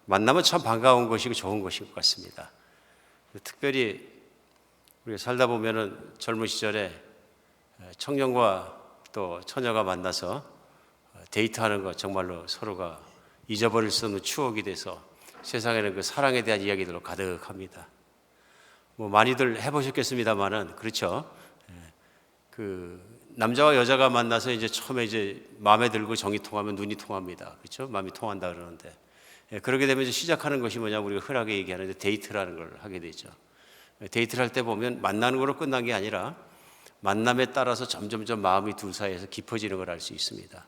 만나면 참 반가운 것이고 좋은 것인 것 같습니다. 특별히 우리가 살다 보면은 젊은 시절에 청년과 또 처녀가 만나서 데이트하는 것 정말로 서로가 잊어버릴 수 없는 추억이 돼서 세상에는 그 사랑에 대한 이야기들로 가득합니다. 뭐 많이들 해보셨겠습니다만은 그렇죠. 그 남자와 여자가 만나서 이제 처음에 이제 마음에 들고 정이 통하면 눈이 통합니다. 그렇죠? 마음이 통한다 그러는데 그렇게 되면 이제 시작하는 것이 뭐냐 우리가 흔하게 얘기하는데 데이트라는 걸 하게 되죠. 데이트를 할 때 보면 만나는 거로 끝난 게 아니라 만남에 따라서 점점점 마음이 둘 사이에서 깊어지는 걸 알 수 있습니다.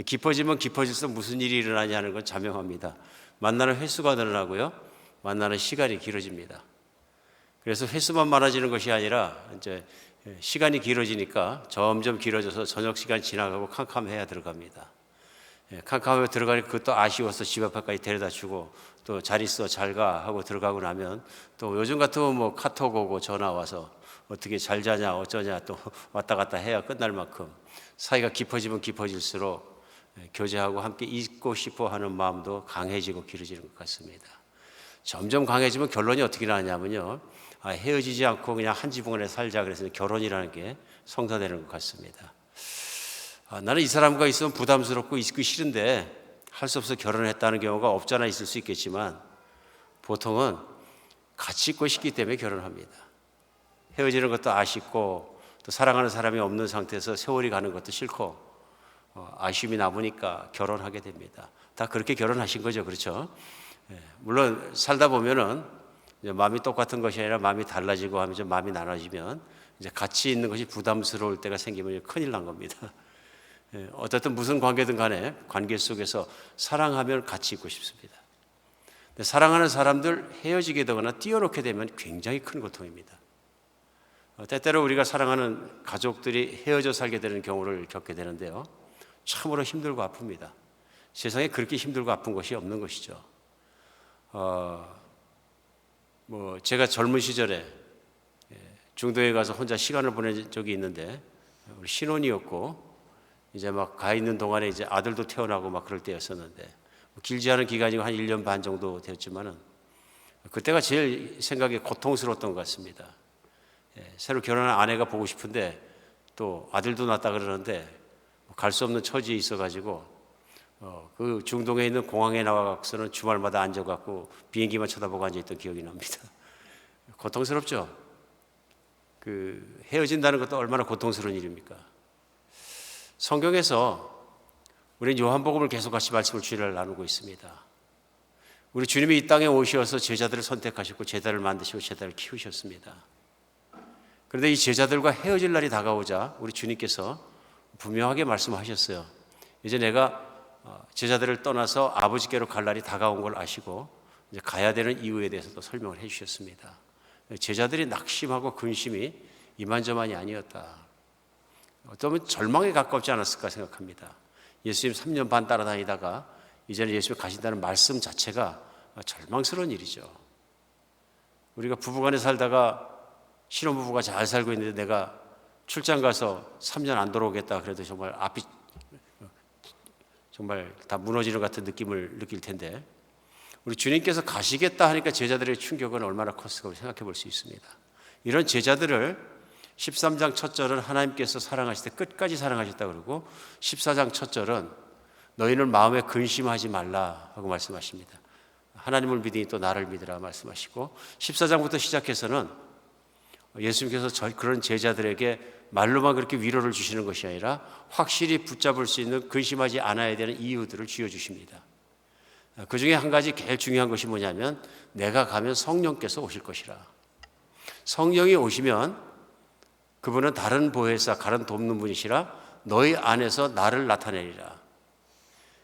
깊어지면 깊어질수록 무슨 일이 일어나냐는 건 자명합니다. 만나는 횟수가 늘어나고요, 만나는 시간이 길어집니다. 그래서 횟수만 많아지는 것이 아니라 이제 시간이 길어지니까 점점 길어져서 저녁 시간 지나가고 캄캄해야 들어갑니다. 캄캄하게 들어가니까 그것도 아쉬워서 집 앞까지 데려다 주고 또 잘 있어 잘 가 하고 들어가고 나면 또 요즘 같으면 뭐 카톡 오고 전화 와서 어떻게 잘 자냐 어쩌냐 또 왔다 갔다 해야 끝날 만큼 사이가 깊어지면 깊어질수록 교제하고 함께 있고 싶어 하는 마음도 강해지고 길어지는 것 같습니다. 점점 강해지면 결론이 어떻게 나냐면요, 헤어지지 않고 그냥 한 지붕 안에 살자 그래서 결혼이라는 게 성사되는 것 같습니다. 나는 이 사람과 있으면 부담스럽고 있기 싫은데 할 수 없어 결혼했다는 경우가 없잖아 있을 수 있겠지만 보통은 같이 있고 싶기 때문에 결혼합니다. 헤어지는 것도 아쉽고 또 사랑하는 사람이 없는 상태에서 세월이 가는 것도 싫고 아쉬움이 남으니까 결혼하게 됩니다. 다 그렇게 결혼하신 거죠, 그렇죠? 물론 살다 보면은 이제 마음이 똑같은 것이 아니라 마음이 달라지고 하면 좀 마음이 나눠지면 이제 같이 있는 것이 부담스러울 때가 생기면 큰일 난 겁니다. 어쨌든 무슨 관계든 간에 관계 속에서 사랑하면 같이 있고 싶습니다. 근데 사랑하는 사람들 헤어지게 되거나 띄어놓게 되면 굉장히 큰 고통입니다. 때때로 우리가 사랑하는 가족들이 헤어져 살게 되는 경우를 겪게 되는데요, 참으로 힘들고 아픕니다. 세상에 그렇게 힘들고 아픈 것이 없는 것이죠. 제가 젊은 시절에 중도에 가서 혼자 시간을 보낸 적이 있는데 우리 신혼이었고 이제 막 가 있는 동안에 이제 아들도 태어나고 막 그럴 때였었는데 길지 않은 기간이 한 1년 반 정도 되었지만은 그때가 제일 생각이 고통스러웠던 것 같습니다. 새로 결혼한 아내가 보고 싶은데 또 아들도 낳았다 그러는데 갈 수 없는 처지에 있어가지고 그 중동에 있는 공항에 나와서는 주말마다 앉아갖고 비행기만 쳐다보고 앉아있던 기억이 납니다. 고통스럽죠? 헤어진다는 것도 얼마나 고통스러운 일입니까? 성경에서 우리는 요한복음을 계속 같이 말씀을 주일날 나누고 있습니다. 우리 주님이 이 땅에 오셔서 제자들을 선택하셨고 제자를 만드시고 제자를 키우셨습니다. 그런데 이 제자들과 헤어질 날이 다가오자 우리 주님께서 분명하게 말씀하셨어요. 이제 내가 제자들을 떠나서 아버지께로 갈 날이 다가온 걸 아시고 이제 가야 되는 이유에 대해서도 설명을 해 주셨습니다. 제자들이 낙심하고 근심이 이만저만이 아니었다. 어쩌면 절망에 가깝지 않았을까 생각합니다. 예수님 3년 반 따라다니다가 이제는 예수님 가신다는 말씀 자체가 절망스러운 일이죠. 우리가 부부간에 살다가 신혼부부가 잘 살고 있는데 내가 출장 가서 3년 안 돌아오겠다 그래도 정말 앞이 정말 다 무너지는 것 같은 느낌을 느낄 텐데 우리 주님께서 가시겠다 하니까 제자들의 충격은 얼마나 컸을까 생각해 볼 수 있습니다. 이런 제자들을 13장 첫 절은 하나님께서 사랑하실 때 끝까지 사랑하셨다 그러고 14장 첫 절은 너희는 마음에 근심하지 말라 하고 말씀하십니다. 하나님을 믿으니 또 나를 믿으라 말씀하시고 14장부터 시작해서는 예수님께서 그런 제자들에게 말로만 그렇게 위로를 주시는 것이 아니라 확실히 붙잡을 수 있는 근심하지 않아야 되는 이유들을 쥐어주십니다. 그 중에 한 가지 제일 중요한 것이 뭐냐면 내가 가면 성령께서 오실 것이라. 성령이 오시면 그분은 다른 보혜사, 다른 돕는 분이시라 너희 안에서 나를 나타내리라.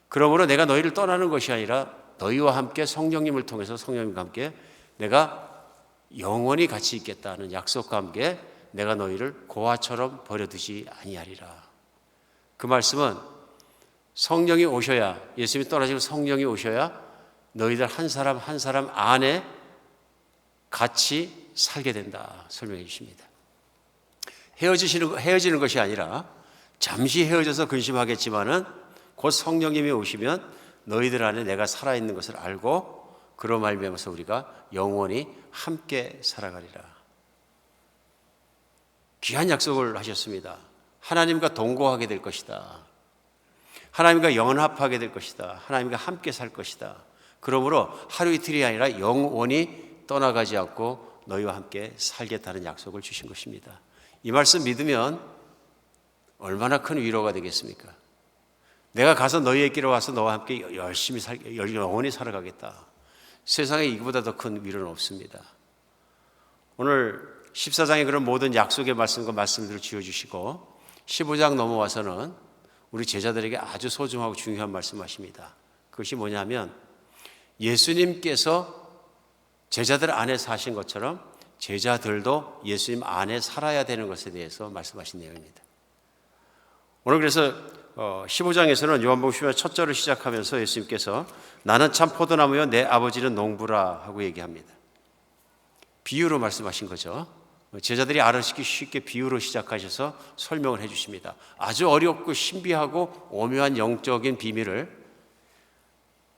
그러므로 내가 너희를 떠나는 것이 아니라 너희와 함께 성령님을 통해서 성령님과 함께 내가 영원히 같이 있겠다는 약속과 함께 내가 너희를 고아처럼 버려두지 아니하리라. 그 말씀은 성령이 오셔야, 예수님이 떠나시고 성령이 오셔야 너희들 한 사람 한 사람 안에 같이 살게 된다 설명해 주십니다. 헤어지는 것이 아니라 잠시 헤어져서 근심하겠지만은 곧 성령님이 오시면 너희들 안에 내가 살아있는 것을 알고 그로 말미암아서 우리가 영원히 함께 살아가리라. 귀한 약속을 하셨습니다. 하나님과 동거하게 될 것이다. 하나님과 연합하게 될 것이다. 하나님과 함께 살 것이다. 그러므로 하루 이틀이 아니라 영원히 떠나가지 않고 너희와 함께 살겠다는 약속을 주신 것입니다. 이 말씀 믿으면 얼마나 큰 위로가 되겠습니까? 내가 가서 너희의 길에 와서 너와 함께 열심히 영원히 살아가겠다. 세상에 이거보다 더 큰 위로는 없습니다. 오늘 14장의 그런 모든 약속의 말씀과 말씀들을 지어주시고 15장 넘어와서는 우리 제자들에게 아주 소중하고 중요한 말씀하십니다. 그것이 뭐냐면 예수님께서 제자들 안에 사신 것처럼 제자들도 예수님 안에 살아야 되는 것에 대해서 말씀하신 내용입니다. 오늘 그래서 15장에서는 요한복음 10장 첫 절을 시작하면서 예수님께서 나는 참 포도나무요 내 아버지는 농부라 하고 얘기합니다. 비유로 말씀하신 거죠. 제자들이 알아듣기 쉽게 비유로 시작하셔서 설명을 해 주십니다. 아주 어렵고 신비하고 오묘한 영적인 비밀을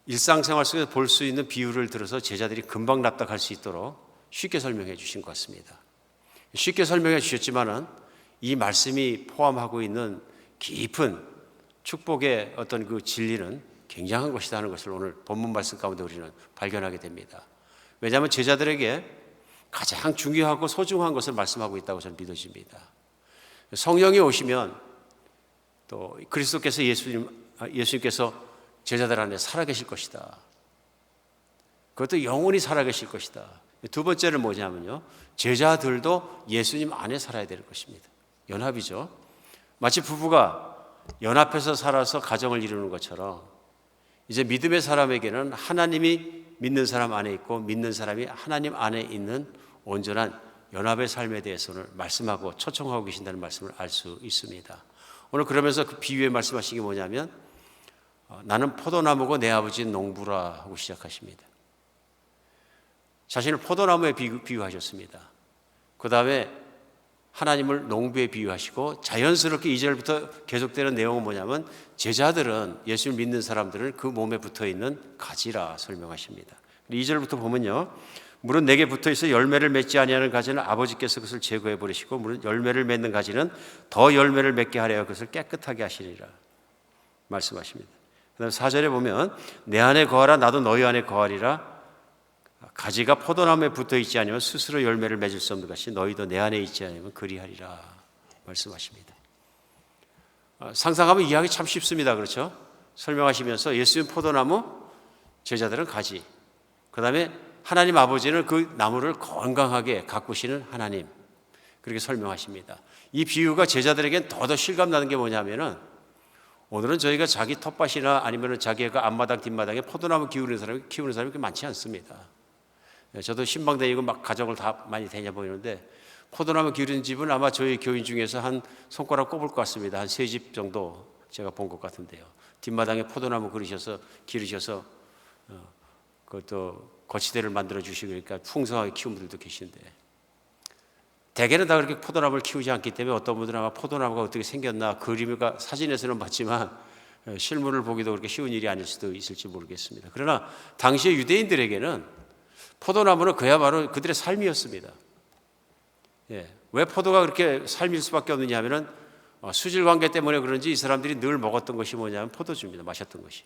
일상생활 속에서 볼 수 있는 비유를 들어서 제자들이 금방 납득할 수 있도록 쉽게 설명해 주신 것 같습니다. 쉽게 설명해 주셨지만은 이 말씀이 포함하고 있는 깊은 축복의 어떤 그 진리는 굉장한 것이다 하는 것을 오늘 본문 말씀 가운데 우리는 발견하게 됩니다. 왜냐하면 제자들에게 가장 중요하고 소중한 것을 말씀하고 있다고 저는 믿어집니다. 성령이 오시면 또 그리스도께서 예수님께서 제자들 안에 살아계실 것이다. 그것도 영원히 살아계실 것이다. 두 번째는 뭐냐면요, 제자들도 예수님 안에 살아야 되는 것입니다. 연합이죠. 마치 부부가 연합해서 살아서 가정을 이루는 것처럼 이제 믿음의 사람에게는 하나님이 믿는 사람 안에 있고 믿는 사람이 하나님 안에 있는 온전한 연합의 삶에 대해서는 말씀하고 초청하고 계신다는 말씀을 알 수 있습니다. 오늘 그러면서 그 비유에 말씀하신 게 뭐냐면 나는 포도나무고 내 아버지는 농부라 하고 시작하십니다. 자신을 포도나무에 비유하셨습니다. 그 다음에 하나님을 농부에 비유하시고 자연스럽게 2절부터 계속되는 내용은 뭐냐면 제자들은 예수를 믿는 사람들은 그 몸에 붙어있는 가지라 설명하십니다. 2절부터 보면요, 물은 내게 붙어있어 열매를 맺지 아니하는 가지는 아버지께서 그것을 제거해 버리시고 물은 열매를 맺는 가지는 더 열매를 맺게 하려 그것을 깨끗하게 하시리라 말씀하십니다. 그 다음 4절에 보면 내 안에 거하라 나도 너희 안에 거하리라. 가지가 포도나무에 붙어있지 않으면 스스로 열매를 맺을 수 없는 것이 너희도 내 안에 있지 않으면 그리하리라 말씀하십니다. 상상하면 이해하기 참 쉽습니다. 그렇죠? 설명하시면서 예수님 포도나무, 제자들은 가지, 그 다음에 하나님 아버지는 그 나무를 건강하게 가꾸시는 하나님, 그렇게 설명하십니다. 이 비유가 제자들에겐 더더 실감나는 게 뭐냐면은 오늘은 저희가 자기 텃밭이나 아니면 자기가 앞마당 뒷마당에 포도나무 키우는 사람이 그렇게 많지 않습니다. 저도 신방 다니고 막 가정을 다 많이 다녀보이는데 포도나무 기르는 집은 아마 저희 교인 중에서 한 손가락 꼽을 것 같습니다. 한 3집 정도 제가 본 것 같은데요. 뒷마당에 포도나무 기르셔서 그것도 거치대를 만들어 주시고 그러니까 풍성하게 키운 분들도 계시는데 대개는 다 그렇게 포도나무를 키우지 않기 때문에 어떤 분들은 아마 포도나무가 어떻게 생겼나 그림과 사진에서는 봤지만 실물을 보기도 그렇게 쉬운 일이 아닐 수도 있을지 모르겠습니다. 그러나 당시의 유대인들에게는 포도나무는 그야말로 그들의 삶이었습니다. 왜 포도가 그렇게 삶일 수밖에 없느냐 하면은 수질 관계 때문에 그런지 이 사람들이 늘 먹었던 것이 뭐냐면 포도주입니다. 마셨던 것이.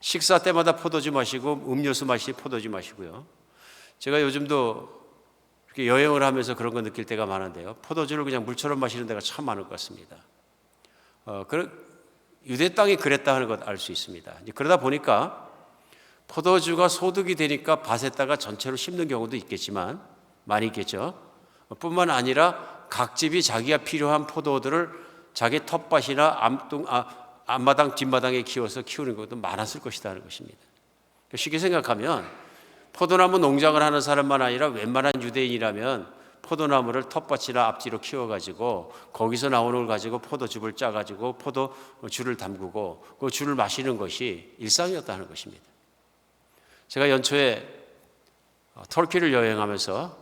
식사 때마다 포도주 마시고 음료수 마시 포도주 마시고요. 제가 요즘도 이렇게 여행을 하면서 그런 거 느낄 때가 많은데요. 포도주를 그냥 물처럼 마시는 데가 참 많을 것 같습니다. 유대 땅이 그랬다 하는 것 알 수 있습니다. 그러다 보니까 포도주가 소득이 되니까 밭에다가 전체로 심는 경우도 있겠지만 많이 있겠죠. 뿐만 아니라 각 집이 자기가 필요한 포도들을 자기 텃밭이나 앞마당 뒷마당에 키워서 키우는 것도 많았을 것이다 하는 것입니다. 쉽게 생각하면 포도나무 농장을 하는 사람만 아니라 웬만한 유대인이라면 포도나무를 텃밭이나 앞뒤로 키워가지고 거기서 나오는 걸 가지고 포도즙을 짜가지고 포도주를 담그고 그 주를 마시는 것이 일상이었다는 것입니다. 제가 연초에 터키를 여행하면서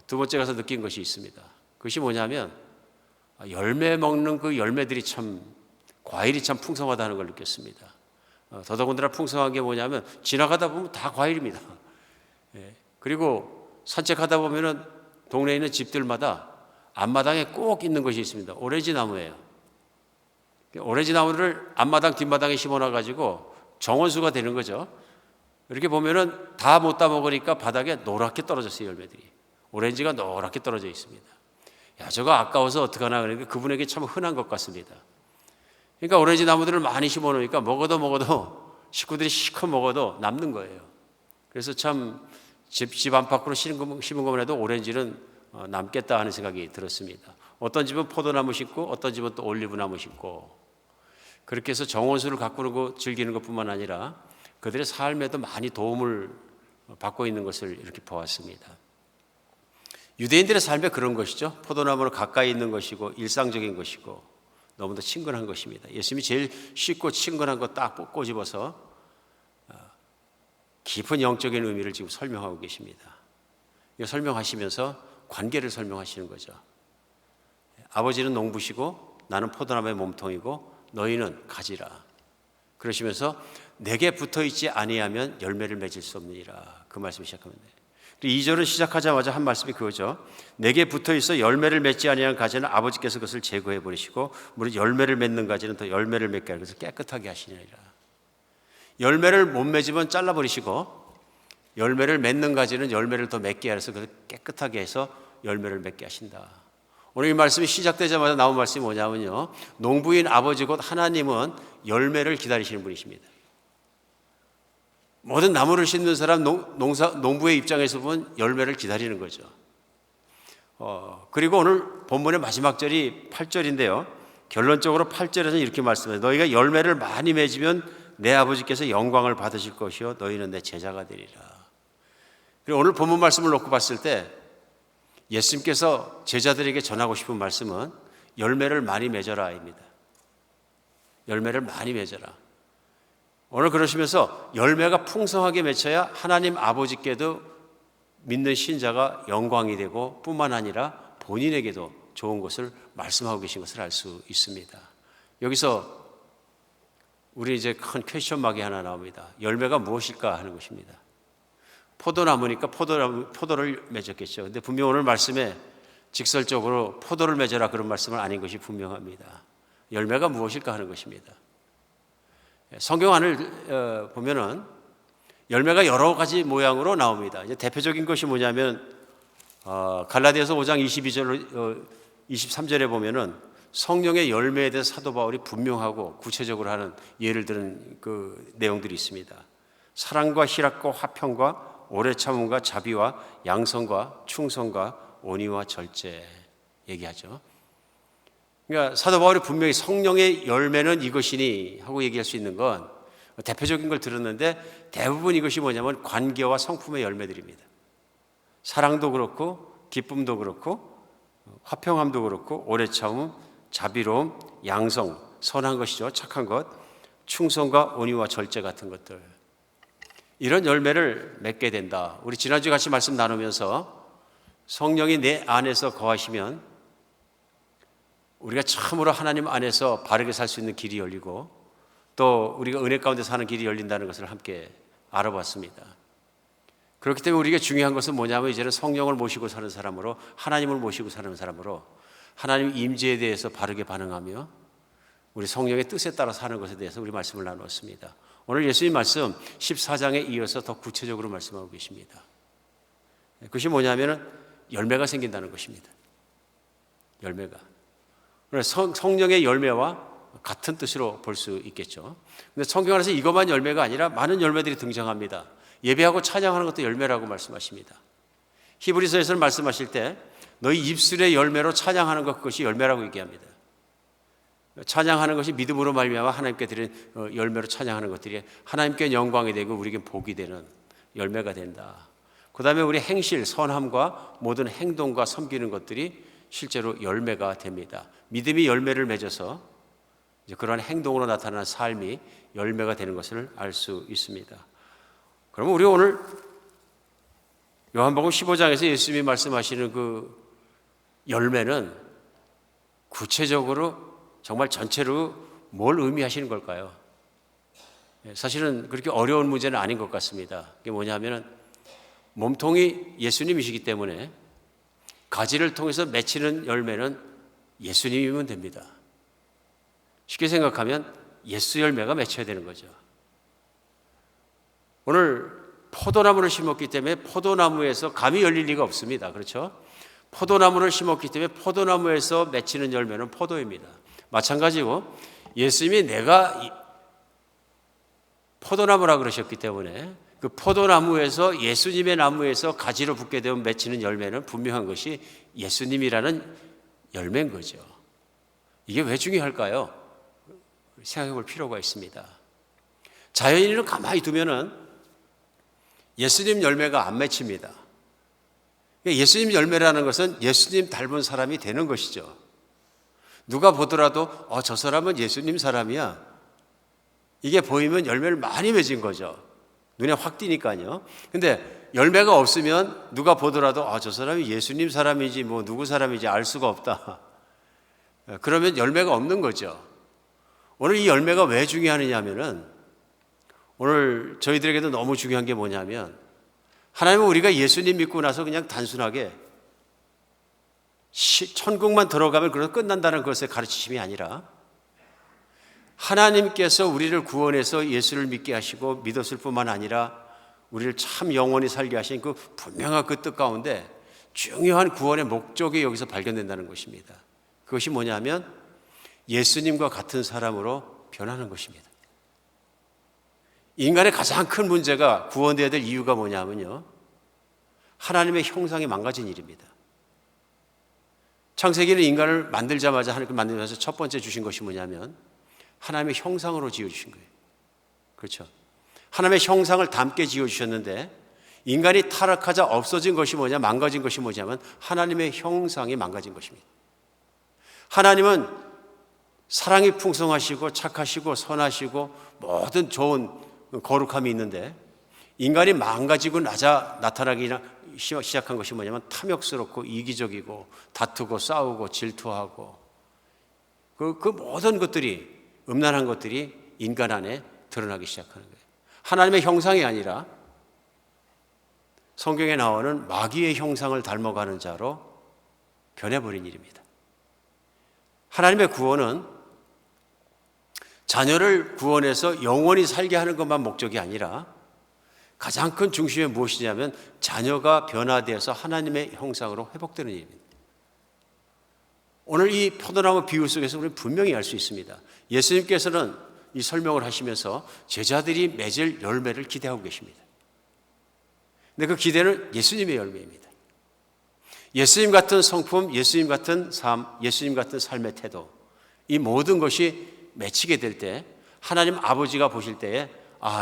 두 번째 가서 느낀 것이 있습니다. 그것이 뭐냐면 열매 먹는 그 열매들이 참 과일이 참 풍성하다는 걸 느꼈습니다. 더더군다나 풍성한 게 뭐냐면 지나가다 보면 다 과일입니다. 그리고 산책하다 보면은 동네에 있는 집들마다 앞마당에 꼭 있는 것이 있습니다. 오렌지 나무예요. 오렌지 나무를 앞마당 뒷마당에 심어놔가지고 정원수가 되는 거죠. 이렇게 보면은 다 못 따먹으니까 바닥에 노랗게 떨어졌어요. 열매들이. 오렌지가 노랗게 떨어져 있습니다. 야, 저거 아까워서 어떡하나 그러니까 그분에게 참 흔한 것 같습니다. 그러니까 오렌지 나무들을 많이 심어놓으니까 먹어도 식구들이 실컷 먹어도 남는 거예요. 그래서 참 집 안팎으로 심은 것만 해도 오렌지는 남겠다 하는 생각이 들었습니다. 어떤 집은 포도나무 심고 어떤 집은 또 올리브나무 심고 그렇게 해서 정원수를 가꾸고 즐기는 것뿐만 아니라 그들의 삶에도 많이 도움을 받고 있는 것을 이렇게 보았습니다. 유대인들의 삶에 그런 것이죠. 포도나무는 가까이 있는 것이고 일상적인 것이고 너무도 친근한 것입니다. 예수님이 제일 쉽고 친근한 거 딱 꼬집어서 깊은 영적인 의미를 지금 설명하고 계십니다. 이거 설명하시면서 관계를 설명하시는 거죠. 아버지는 농부시고 나는 포도나무의 몸통이고 너희는 가지라. 그러시면서 내게 붙어있지 아니하면 열매를 맺을 수 없느니라. 그 말씀을 시작합니다. 2절을 시작하자마자 한 말씀이 그거죠. 내게 붙어있어 열매를 맺지 아니한 가지는 아버지께서 그것을 제거해 버리시고 무릇 열매를 맺는 가지는 더 열매를 맺게 하려 그래서 깨끗하게 하시느니라. 열매를 못 맺으면 잘라버리시고 열매를 맺는 가지는 열매를 더 맺게 하셔서 그것을 깨끗하게 해서 열매를 맺게 하신다. 오늘 이 말씀이 시작되자마자 나온 말씀이 뭐냐면요. 농부인 아버지 곧 하나님은 열매를 기다리시는 분이십니다. 모든 나무를 심는 사람 농부의 입장에서 보면 열매를 기다리는 거죠. 그리고 오늘 본문의 마지막 절이 8절인데요. 결론적으로 8절에서는 이렇게 말씀해요. 너희가 열매를 많이 맺으면 내 아버지께서 영광을 받으실 것이요 너희는 내 제자가 되리라. 그리고 오늘 본문 말씀을 놓고 봤을 때 예수님께서 제자들에게 전하고 싶은 말씀은 열매를 많이 맺어라입니다. 열매를 많이 맺어라. 오늘 그러시면서 열매가 풍성하게 맺혀야 하나님 아버지께도 믿는 신자가 영광이 되고 뿐만 아니라 본인에게도 좋은 것을 말씀하고 계신 것을 알 수 있습니다. 여기서 우리 이제 큰 퀘스천 마크가 하나 나옵니다. 열매가 무엇일까 하는 것입니다. 포도나무니까 포도를 맺었겠죠. 근데 분명 오늘 말씀에 직설적으로 포도를 맺어라 그런 말씀은 아닌 것이 분명합니다. 열매가 무엇일까 하는 것입니다. 성경 안을 보면은 열매가 여러 가지 모양으로 나옵니다. 이제 대표적인 것이 뭐냐면 갈라디아서 5장 22절 23절에 보면은 성령의 열매에 대해서 사도 바울이 분명하고 구체적으로 하는 예를 들은 그 내용들이 있습니다. 사랑과 희락과 화평과 오래 참음과 자비와 양성과 충성과 온유와 절제 얘기하죠. 그러니까 사도 바울이 분명히 성령의 열매는 이것이니 하고 얘기할 수 있는 건 대표적인 걸 들었는데 대부분 이것이 뭐냐면 관계와 성품의 열매들입니다. 사랑도 그렇고 기쁨도 그렇고 화평함도 그렇고 오래 참음, 자비로움, 양성, 선한 것이죠. 착한 것, 충성과 온유와 절제 같은 것들. 이런 열매를 맺게 된다. 우리 지난주에 같이 말씀 나누면서 성령이 내 안에서 거하시면 우리가 참으로 하나님 안에서 바르게 살 수 있는 길이 열리고 또 우리가 은혜 가운데 사는 길이 열린다는 것을 함께 알아봤습니다. 그렇기 때문에 우리가 중요한 것은 뭐냐면 이제는 성령을 모시고 사는 사람으로 하나님을 모시고 사는 사람으로 하나님 임재에 대해서 바르게 반응하며 우리 성령의 뜻에 따라 사는 것에 대해서 우리 말씀을 나누었습니다. 오늘 예수님 말씀 14장에 이어서 더 구체적으로 말씀하고 계십니다. 그것이 뭐냐면 열매가 생긴다는 것입니다. 열매가. 성령의 열매와 같은 뜻으로 볼 수 있겠죠. 그런데 성경 안에서 이것만 열매가 아니라 많은 열매들이 등장합니다. 예배하고 찬양하는 것도 열매라고 말씀하십니다. 히브리서에서는 말씀하실 때 너희 입술의 열매로 찬양하는 것 그것이 열매라고 얘기합니다. 찬양하는 것이 믿음으로 말미암아 하나님께 드린 열매로 찬양하는 것들이 하나님께 영광이 되고 우리에게 복이 되는 열매가 된다. 그 다음에 우리 행실, 선함과 모든 행동과 섬기는 것들이 실제로 열매가 됩니다. 믿음이 열매를 맺어서 이제 그러한 행동으로 나타나는 삶이 열매가 되는 것을 알 수 있습니다. 그러면 우리 오늘 요한복음 15장에서 예수님이 말씀하시는 그 열매는 구체적으로 정말 전체로 뭘 의미하시는 걸까요? 사실은 그렇게 어려운 문제는 아닌 것 같습니다. 그게 뭐냐면은 몸통이 예수님이시기 때문에 가지를 통해서 맺히는 열매는 예수님이면 됩니다. 쉽게 생각하면 예수 열매가 맺혀야 되는 거죠. 오늘 포도나무를 심었기 때문에 포도나무에서 감이 열릴 리가 없습니다. 그렇죠? 포도나무를 심었기 때문에 포도나무에서 맺히는 열매는 포도입니다. 마찬가지고 예수님이 내가 포도나무라 그러셨기 때문에 그 포도나무에서 예수님의 나무에서 가지로 붙게 되면 맺히는 열매는 분명한 것이 예수님이라는 열매인 거죠. 이게 왜 중요할까요? 생각해 볼 필요가 있습니다. 자연인을 가만히 두면은 예수님 열매가 안 맺힙니다. 예수님 열매라는 것은 예수님 닮은 사람이 되는 것이죠. 누가 보더라도 저 사람은 예수님 사람이야. 이게 보이면 열매를 많이 맺은 거죠. 눈에 확 띄니까요. 근데 열매가 없으면 누가 보더라도 저 사람이 예수님 사람이지 뭐 누구 사람이지 알 수가 없다. 그러면 열매가 없는 거죠. 오늘 이 열매가 왜 중요하느냐 하면은 오늘 저희들에게도 너무 중요한 게 뭐냐면 하나님은 우리가 예수님 믿고 나서 그냥 단순하게 천국만 들어가면 그래서 끝난다는 것의 가르치심이 아니라 하나님께서 우리를 구원해서 예수를 믿게 하시고 믿었을 뿐만 아니라 우리를 참 영원히 살게 하신 그 분명한 그 뜻 가운데 중요한 구원의 목적이 여기서 발견된다는 것입니다. 그것이 뭐냐면 예수님과 같은 사람으로 변하는 것입니다. 인간의 가장 큰 문제가 구원되어야 될 이유가 뭐냐면요, 하나님의 형상이 망가진 일입니다. 창세기는 인간을 만들자마자 하나님께 만들면서 첫 번째 주신 것이 뭐냐면 하나님의 형상으로 지어주신 거예요. 그렇죠? 하나님의 형상을 닮게 지어주셨는데 인간이 타락하자 없어진 것이 뭐냐, 망가진 것이 뭐냐면 하나님의 형상이 망가진 것입니다. 하나님은 사랑이 풍성하시고 착하시고 선하시고 모든 좋은 거룩함이 있는데 인간이 망가지고 나타나기 시작한 것이 뭐냐면 탐욕스럽고 이기적이고 다투고 싸우고 질투하고 그 모든 것들이 음란한 것들이 인간 안에 드러나기 시작하는 거예요. 하나님의 형상이 아니라 성경에 나오는 마귀의 형상을 닮아가는 자로 변해버린 일입니다. 하나님의 구원은 자녀를 구원해서 영원히 살게 하는 것만 목적이 아니라 가장 큰 중심이 무엇이냐면 자녀가 변화되어서 하나님의 형상으로 회복되는 일입니다. 오늘 이 포도나무 비유 속에서 우리는 분명히 알 수 있습니다. 예수님께서는 이 설명을 하시면서 제자들이 맺을 열매를 기대하고 계십니다. 근데 그 기대는 예수님의 열매입니다. 예수님 같은 성품, 예수님 같은 삶, 예수님 같은 삶의 태도, 이 모든 것이 맺히게 될 때 하나님 아버지가 보실 때에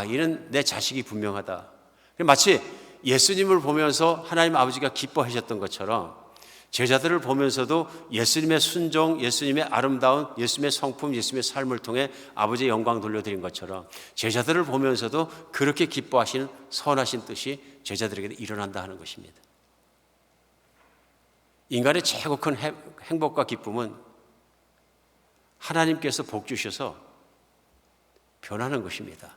이는 내 자식이 분명하다. 마치 예수님을 보면서 하나님 아버지가 기뻐하셨던 것처럼 제자들을 보면서도 예수님의 순종, 예수님의 아름다운 예수님의 성품, 예수님의 삶을 통해 아버지의 영광 돌려드린 것처럼 제자들을 보면서도 그렇게 기뻐하시는 선하신 뜻이 제자들에게 일어난다 하는 것입니다. 인간의 최고 큰 행복과 기쁨은 하나님께서 복 주셔서 변하는 것입니다.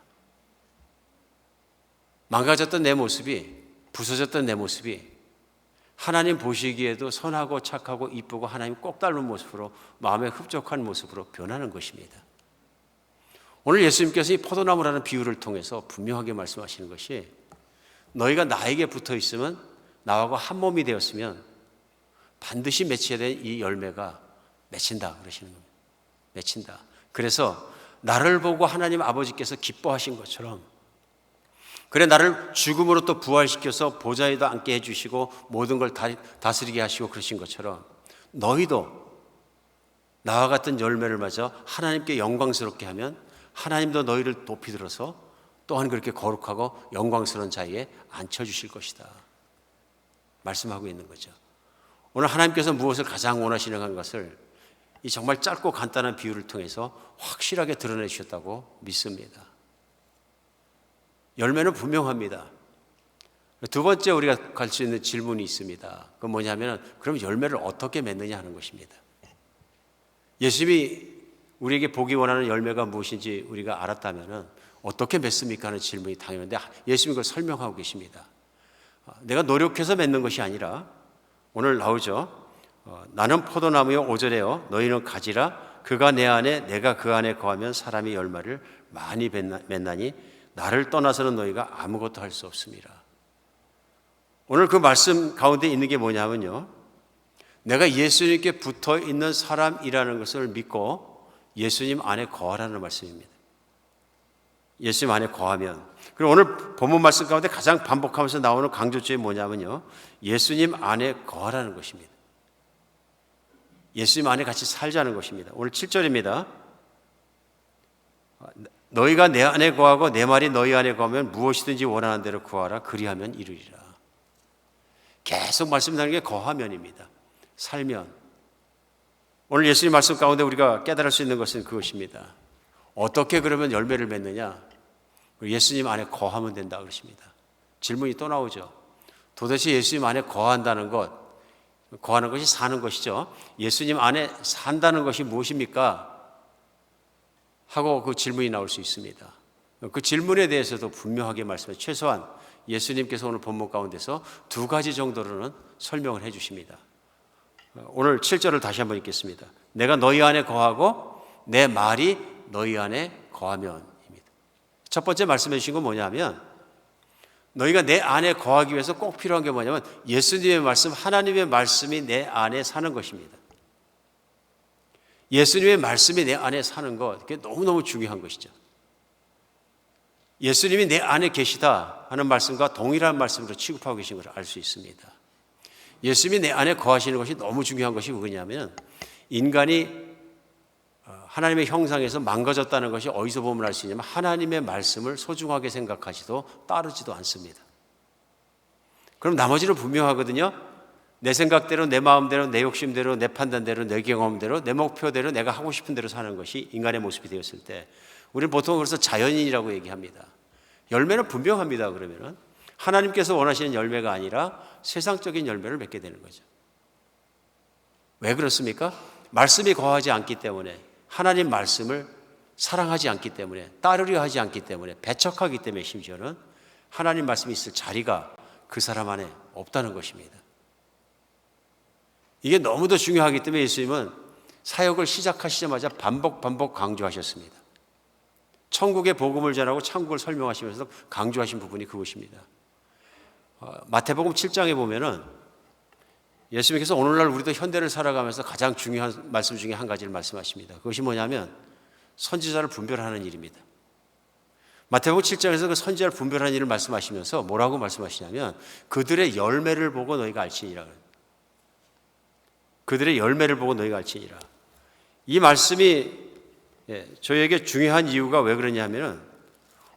망가졌던 내 모습이, 부서졌던 내 모습이 하나님 보시기에도 선하고 착하고 이쁘고 하나님 꼭 닮은 모습으로, 마음에 흡족한 모습으로 변하는 것입니다. 오늘 예수님께서 이 포도나무라는 비유를 통해서 분명하게 말씀하시는 것이 너희가 나에게 붙어 있으면, 나하고 한 몸이 되었으면 반드시 맺혀야 될 이 열매가 맺힌다 그러시는 겁니다. 맺힌다. 그래서 나를 보고 하나님 아버지께서 기뻐하신 것처럼, 그래 나를 죽음으로 또 부활시켜서 보좌에도 앉게 해주시고 모든 걸 다스리게 하시고 그러신 것처럼 너희도 나와 같은 열매를 맺어 하나님께 영광스럽게 하면 하나님도 너희를 높이 들어서 또한 그렇게 거룩하고 영광스러운 자리에 앉혀주실 것이다 말씀하고 있는 거죠. 오늘 하나님께서 무엇을 가장 원하시는 것을 이 정말 짧고 간단한 비유를 통해서 확실하게 드러내 주셨다고 믿습니다. 열매는 분명합니다. 두 번째 우리가 갈 수 있는 질문이 있습니다. 그건 뭐냐면 그럼 열매를 어떻게 맺느냐 하는 것입니다. 예수님이 우리에게 보기 원하는 열매가 무엇인지 우리가 알았다면 어떻게 맺습니까? 하는 질문이 당연한데 예수님이 그걸 설명하고 계십니다. 내가 노력해서 맺는 것이 아니라 오늘 나오죠. 나는 포도나무요 5절에요. 너희는 가지라. 그가 내 안에 내가 그 안에 거하면 사람이 열매를 많이 맺나니 나를 떠나서는 너희가 아무것도 할 수 없습니다. 오늘 그 말씀 가운데 있는 게 뭐냐면요. 내가 예수님께 붙어 있는 사람이라는 것을 믿고 예수님 안에 거하라는 말씀입니다. 예수님 안에 거하면. 그리고 오늘 본문 말씀 가운데 가장 반복하면서 나오는 강조점이 뭐냐면요. 예수님 안에 거하라는 것입니다. 예수님 안에 같이 살자는 것입니다. 오늘 7절입니다. 너희가 내 안에 거하고 내 말이 너희 안에 거하면 무엇이든지 원하는 대로 구하라. 그리하면 이루리라. 계속 말씀드리는 게 거하면입니다. 살면. 오늘 예수님 말씀 가운데 우리가 깨달을 수 있는 것은 그것입니다. 어떻게 그러면 열매를 맺느냐? 예수님 안에 거하면 된다 그러십니다. 질문이 또 나오죠. 도대체 예수님 안에 거한다는 것, 거하는 것이 사는 것이죠. 예수님 안에 산다는 것이 무엇입니까? 하고 그 질문이 나올 수 있습니다. 그 질문에 대해서도 분명하게 말씀해 최소한 예수님께서 오늘 본문 가운데서 두 가지 정도로는 설명을 해 주십니다. 오늘 7절을 다시 한번 읽겠습니다. 내가 너희 안에 거하고 내 말이 너희 안에 거하면입니다. 첫 번째 말씀해 주신 건 뭐냐면 너희가 내 안에 거하기 위해서 꼭 필요한 게 뭐냐면 예수님의 말씀, 하나님의 말씀이 내 안에 사는 것입니다. 예수님의 말씀이 내 안에 사는 것, 그게 너무너무 중요한 것이죠. 예수님이 내 안에 계시다 하는 말씀과 동일한 말씀으로 취급하고 계신 것을 알 수 있습니다. 예수님이 내 안에 거하시는 것이 너무 중요한 것이 뭐냐면 인간이 하나님의 형상에서 망가졌다는 것이 어디서 보면 알 수 있냐면 하나님의 말씀을 소중하게 생각하지도 따르지도 않습니다. 그럼 나머지는 분명하거든요. 내 생각대로, 내 마음대로, 내 욕심대로, 내 판단대로, 내 경험대로, 내 목표대로 내가 하고 싶은 대로 사는 것이 인간의 모습이 되었을 때 우리는 보통 그래서 자연인이라고 얘기합니다. 열매는 분명합니다. 그러면은 하나님께서 원하시는 열매가 아니라 세상적인 열매를 맺게 되는 거죠. 왜 그렇습니까? 말씀이 거하지 않기 때문에, 하나님 말씀을 사랑하지 않기 때문에, 따르려 하지 않기 때문에, 배척하기 때문에 심지어는 하나님 말씀이 있을 자리가 그 사람 안에 없다는 것입니다. 이게 너무도 중요하기 때문에 예수님은 사역을 시작하시자마자 반복 강조하셨습니다. 천국의 복음을 전하고 천국을 설명하시면서 강조하신 부분이 그것입니다. 마태복음 7장에 보면은 예수님께서 오늘날 우리도 현대를 살아가면서 가장 중요한 말씀 중에 한 가지를 말씀하십니다. 그것이 뭐냐면 선지자를 분별하는 일입니다. 마태복음 7장에서 그 선지자를 분별하는 일을 말씀하시면서 뭐라고 말씀하시냐면 그들의 열매를 보고 너희가 알지니라. 그들의 열매를 보고 너희가 알지니라. 이 말씀이 저희에게 중요한 이유가 왜 그러냐면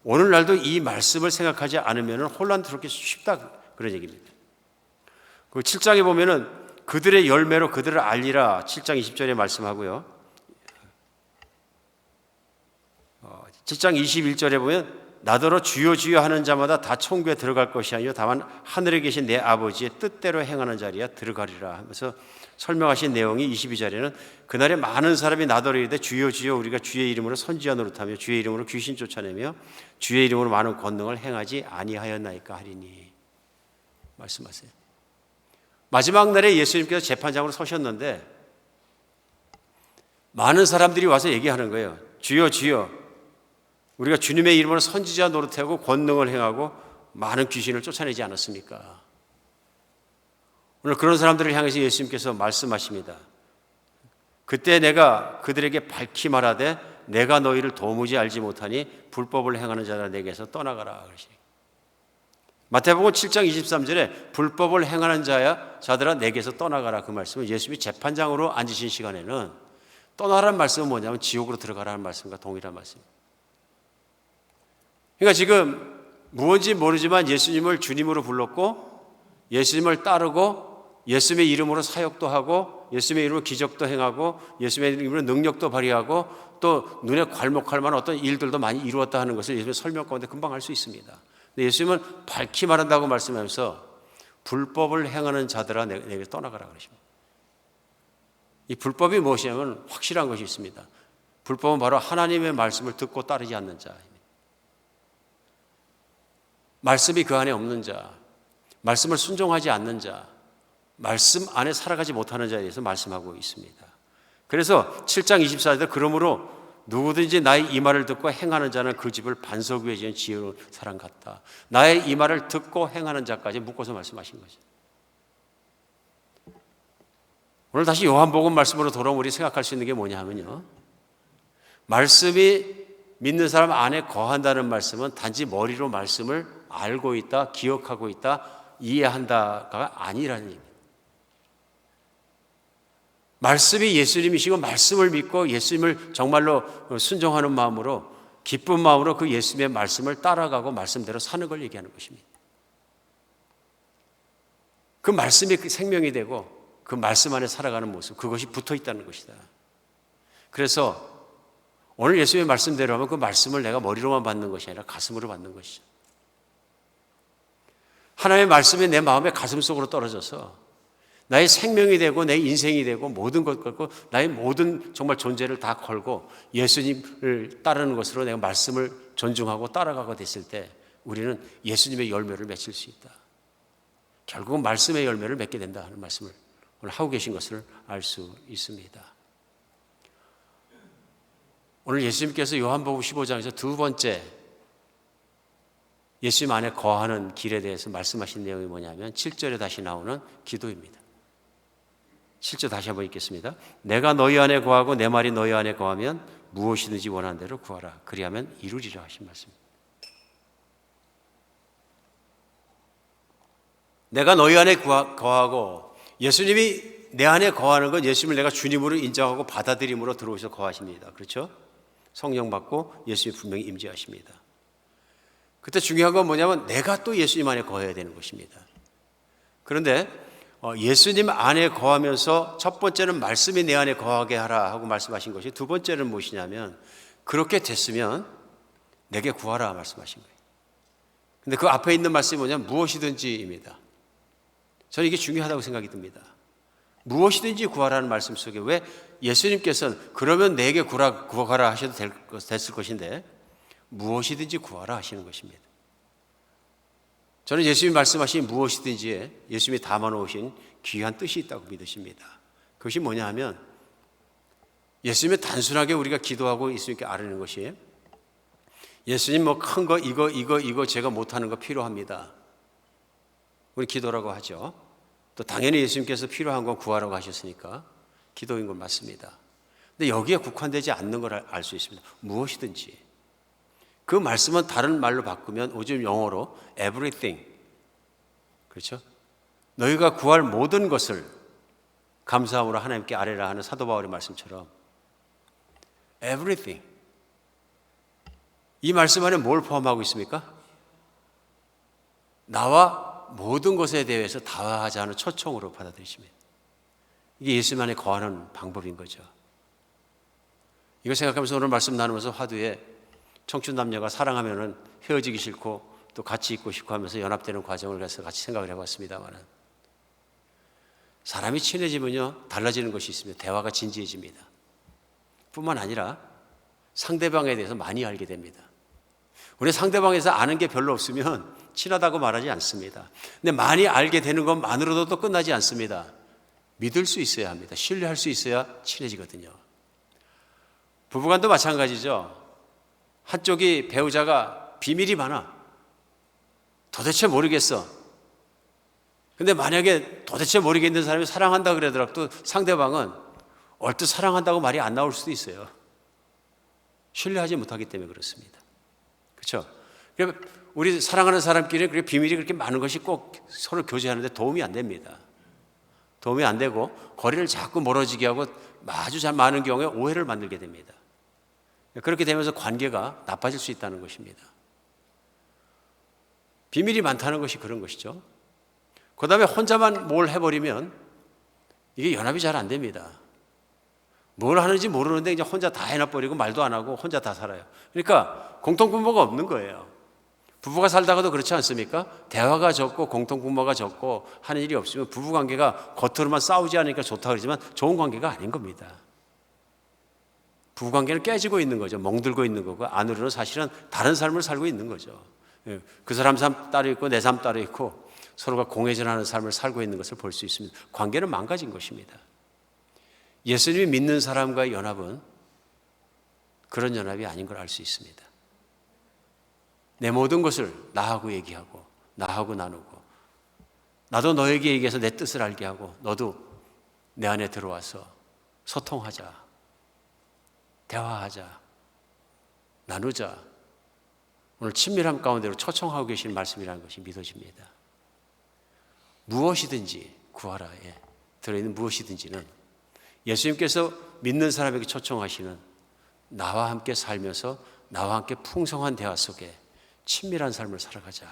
오늘날도 이 말씀을 생각하지 않으면 혼란스럽기 쉽다 그런 얘기입니다. 그 7장에 보면은 그들의 열매로 그들을 알리라 7장 20절에 말씀하고요. 7장 21절에 보면 나더러 주여 주여 하는 자마다 다 천국에 들어갈 것이 아니요 다만 하늘에 계신 내 아버지의 뜻대로 행하는 자리야 들어가리라 하면서 설명하신 내용이 22절에는 그날에 많은 사람이 나더러 이르되 주여 주여 우리가 주의 이름으로 선지자 노릇하며 주의 이름으로 귀신 쫓아내며 주의 이름으로 많은 권능을 행하지 아니하였나이까 하리니 말씀하세요. 마지막 날에 예수님께서 재판장으로 서셨는데 많은 사람들이 와서 얘기하는 거예요. 주여 주여 우리가 주님의 이름으로 선지자 노릇하고 권능을 행하고 많은 귀신을 쫓아내지 않았습니까? 오늘 그런 사람들을 향해서 예수님께서 말씀하십니다. 그때 내가 그들에게 밝히 말하되 내가 너희를 도무지 알지 못하니 불법을 행하는 자라 내게서 떠나가라. 마태복음 7장 23절에 불법을 행하는 자들아 내게서 떠나가라 그 말씀은 예수님이 재판장으로 앉으신 시간에는 떠나라는 말씀은 뭐냐면 지옥으로 들어가라는 말씀과 동일한 말씀입니다. 그러니까 지금 무엇인지 모르지만 예수님을 주님으로 불렀고 예수님을 따르고 예수님의 이름으로 사역도 하고 예수님의 이름으로 기적도 행하고 예수님의 이름으로 능력도 발휘하고 또 눈에 괄목할 만한 어떤 일들도 많이 이루었다 하는 것을 예수님의 설명 가운데 금방 알 수 있습니다. 근데 예수님은 밝히 말한다고 말씀하면서 불법을 행하는 자들아 내게 떠나가라 그러십니다. 이 불법이 무엇이냐면 확실한 것이 있습니다. 불법은 바로 하나님의 말씀을 듣고 따르지 않는 자입니다. 말씀이 그 안에 없는 자, 말씀을 순종하지 않는 자, 말씀 안에 살아가지 못하는 자에 대해서 말씀하고 있습니다. 그래서 7장 24절에 그러므로 누구든지 나의 이 말을 듣고 행하는 자는 그 집을 반석 위에 지은 지혜로운 사람 같다. 나의 이 말을 듣고 행하는 자까지 묶어서 말씀하신 거죠. 오늘 다시 요한복음 말씀으로 돌아오면 우리 생각할 수 있는 게 뭐냐 하면요, 말씀이 믿는 사람 안에 거한다는 말씀은 단지 머리로 말씀을 알고 있다, 기억하고 있다, 이해한다가 아니라는 얘기입니다. 말씀이 예수님이시고 말씀을 믿고 예수님을 정말로 순종하는 마음으로, 기쁜 마음으로 그 예수님의 말씀을 따라가고 말씀대로 사는 걸 얘기하는 것입니다. 그 말씀이 생명이 되고 그 말씀 안에 살아가는 모습, 그것이 붙어 있다는 것이다. 그래서 오늘 예수님의 말씀대로 하면 그 말씀을 내가 머리로만 받는 것이 아니라 가슴으로 받는 것이죠. 하나님의 말씀이 내 마음의 가슴 속으로 떨어져서 나의 생명이 되고 내 인생이 되고 모든 것 걸고 나의 모든 정말 존재를 다 걸고 예수님을 따르는 것으로 내가 말씀을 존중하고 따라가게 됐을 때 우리는 예수님의 열매를 맺을 수 있다. 결국은 말씀의 열매를 맺게 된다 하는 말씀을 오늘 하고 계신 것을 알 수 있습니다. 오늘 예수님께서 요한복음 15장에서 두 번째 예수님 안에 거하는 길에 대해서 말씀하신 내용이 뭐냐면 7절에 다시 나오는 기도입니다. 7절 다시 한번 읽겠습니다. 내가 너희 안에 거하고 내 말이 너희 안에 거하면 무엇이든지 원하는 대로 구하라. 그리하면 이루리라 하신 말씀입니다. 내가 너희 안에 거하고, 예수님이 내 안에 거하는 건 예수님을 내가 주님으로 인정하고 받아들임으로 들어오셔서 거하십니다. 그렇죠? 성령 받고 예수님이 분명히 임재하십니다. 그때 중요한 건 뭐냐면 내가 또 예수님 안에 거해야 되는 것입니다. 그런데 예수님 안에 거하면서 첫 번째는 말씀이 내 안에 거하게 하라 하고 말씀하신 것이, 두 번째는 무엇이냐면 그렇게 됐으면 내게 구하라 말씀하신 거예요. 근데 그 앞에 있는 말씀이 뭐냐면 무엇이든지입니다. 저는 이게 중요하다고 생각이 듭니다. 무엇이든지 구하라는 말씀 속에 왜 예수님께서는 그러면 내게 구하라 하셔도 됐을 것인데 무엇이든지 구하라 하시는 것입니다. 저는 예수님이 말씀하신 무엇이든지에 예수님이 담아놓으신 귀한 뜻이 있다고 믿으십니다. 그것이 뭐냐 하면 예수님이 단순하게 우리가 기도하고 예수님께 아뢰는 것이, 예수님 뭐 큰 거 이거 제가 못하는 거 필요합니다. 우리 기도라고 하죠. 또 당연히 예수님께서 필요한 건 구하라고 하셨으니까 기도인 건 맞습니다. 근데 여기에 국한되지 않는 걸 알 수 있습니다. 무엇이든지. 그 말씀은 다른 말로 바꾸면 요즘 영어로 everything, 그렇죠? 너희가 구할 모든 것을 감사함으로 하나님께 아뢰라 하는 사도 바울의 말씀처럼 everything. 이 말씀 안에 뭘 포함하고 있습니까? 나와 모든 것에 대해서 다하자 하는 초청으로 받아들이십니다. 이게 예수님 안에 거하는 방법인 거죠. 이거 생각하면서 오늘 말씀 나누면서 화두에 청춘 남녀가 사랑하면은 헤어지기 싫고 또 같이 있고 싶고 하면서 연합되는 과정을 해서 같이 생각을 해봤습니다만은, 사람이 친해지면요 달라지는 것이 있습니다. 대화가 진지해집니다. 뿐만 아니라 상대방에 대해서 많이 알게 됩니다. 우리 상대방에서 아는 게 별로 없으면 친하다고 말하지 않습니다. 근데 많이 알게 되는 것만으로도 또 끝나지 않습니다. 믿을 수 있어야 합니다. 신뢰할 수 있어야 친해지거든요. 부부간도 마찬가지죠. 한쪽이 배우자가 비밀이 많아. 도대체 모르겠어. 근데 만약에 도대체 모르겠는 사람이 사랑한다 그러더라도 상대방은 얼뜻 사랑한다고 말이 안 나올 수도 있어요. 신뢰하지 못하기 때문에 그렇습니다. 그렇죠? 우리 사랑하는 사람끼리 그렇게 비밀이 그렇게 많은 것이 꼭 서로 교제하는데 도움이 안 됩니다. 도움이 안 되고 거리를 자꾸 멀어지게 하고 아주 잘 많은 경우에 오해를 만들게 됩니다. 그렇게 되면서 관계가 나빠질 수 있다는 것입니다. 비밀이 많다는 것이 그런 것이죠. 그 다음에 혼자만 뭘 해버리면 이게 연합이 잘 안 됩니다. 뭘 하는지 모르는데 이제 혼자 다 해놔버리고 말도 안 하고 혼자 다 살아요. 그러니까 공통분모가 없는 거예요. 부부가 살다가도 그렇지 않습니까? 대화가 적고 공통분모가 적고 하는 일이 없으면 부부관계가 겉으로만 싸우지 않으니까 좋다고 그러지만 좋은 관계가 아닌 겁니다. 부부관계는 깨지고 있는 거죠. 멍들고 있는 거고 안으로는 사실은 다른 삶을 살고 있는 거죠. 그 사람 삶 따로 있고 내 삶 따로 있고 서로가 공회전하는 삶을 살고 있는 것을 볼 수 있습니다. 관계는 망가진 것입니다. 예수님이 믿는 사람과의 연합은 그런 연합이 아닌 걸 알 수 있습니다. 내 모든 것을 나하고 얘기하고 나하고 나누고 나도 너에게 얘기해서 내 뜻을 알게 하고 너도 내 안에 들어와서 소통하자, 대화하자, 나누자. 오늘 친밀함 가운데로 초청하고 계신 말씀이라는 것이 믿어집니다. 무엇이든지 구하라에 들어있는 무엇이든지는 예수님께서 믿는 사람에게 초청하시는 나와 함께 살면서 나와 함께 풍성한 대화 속에 친밀한 삶을 살아가자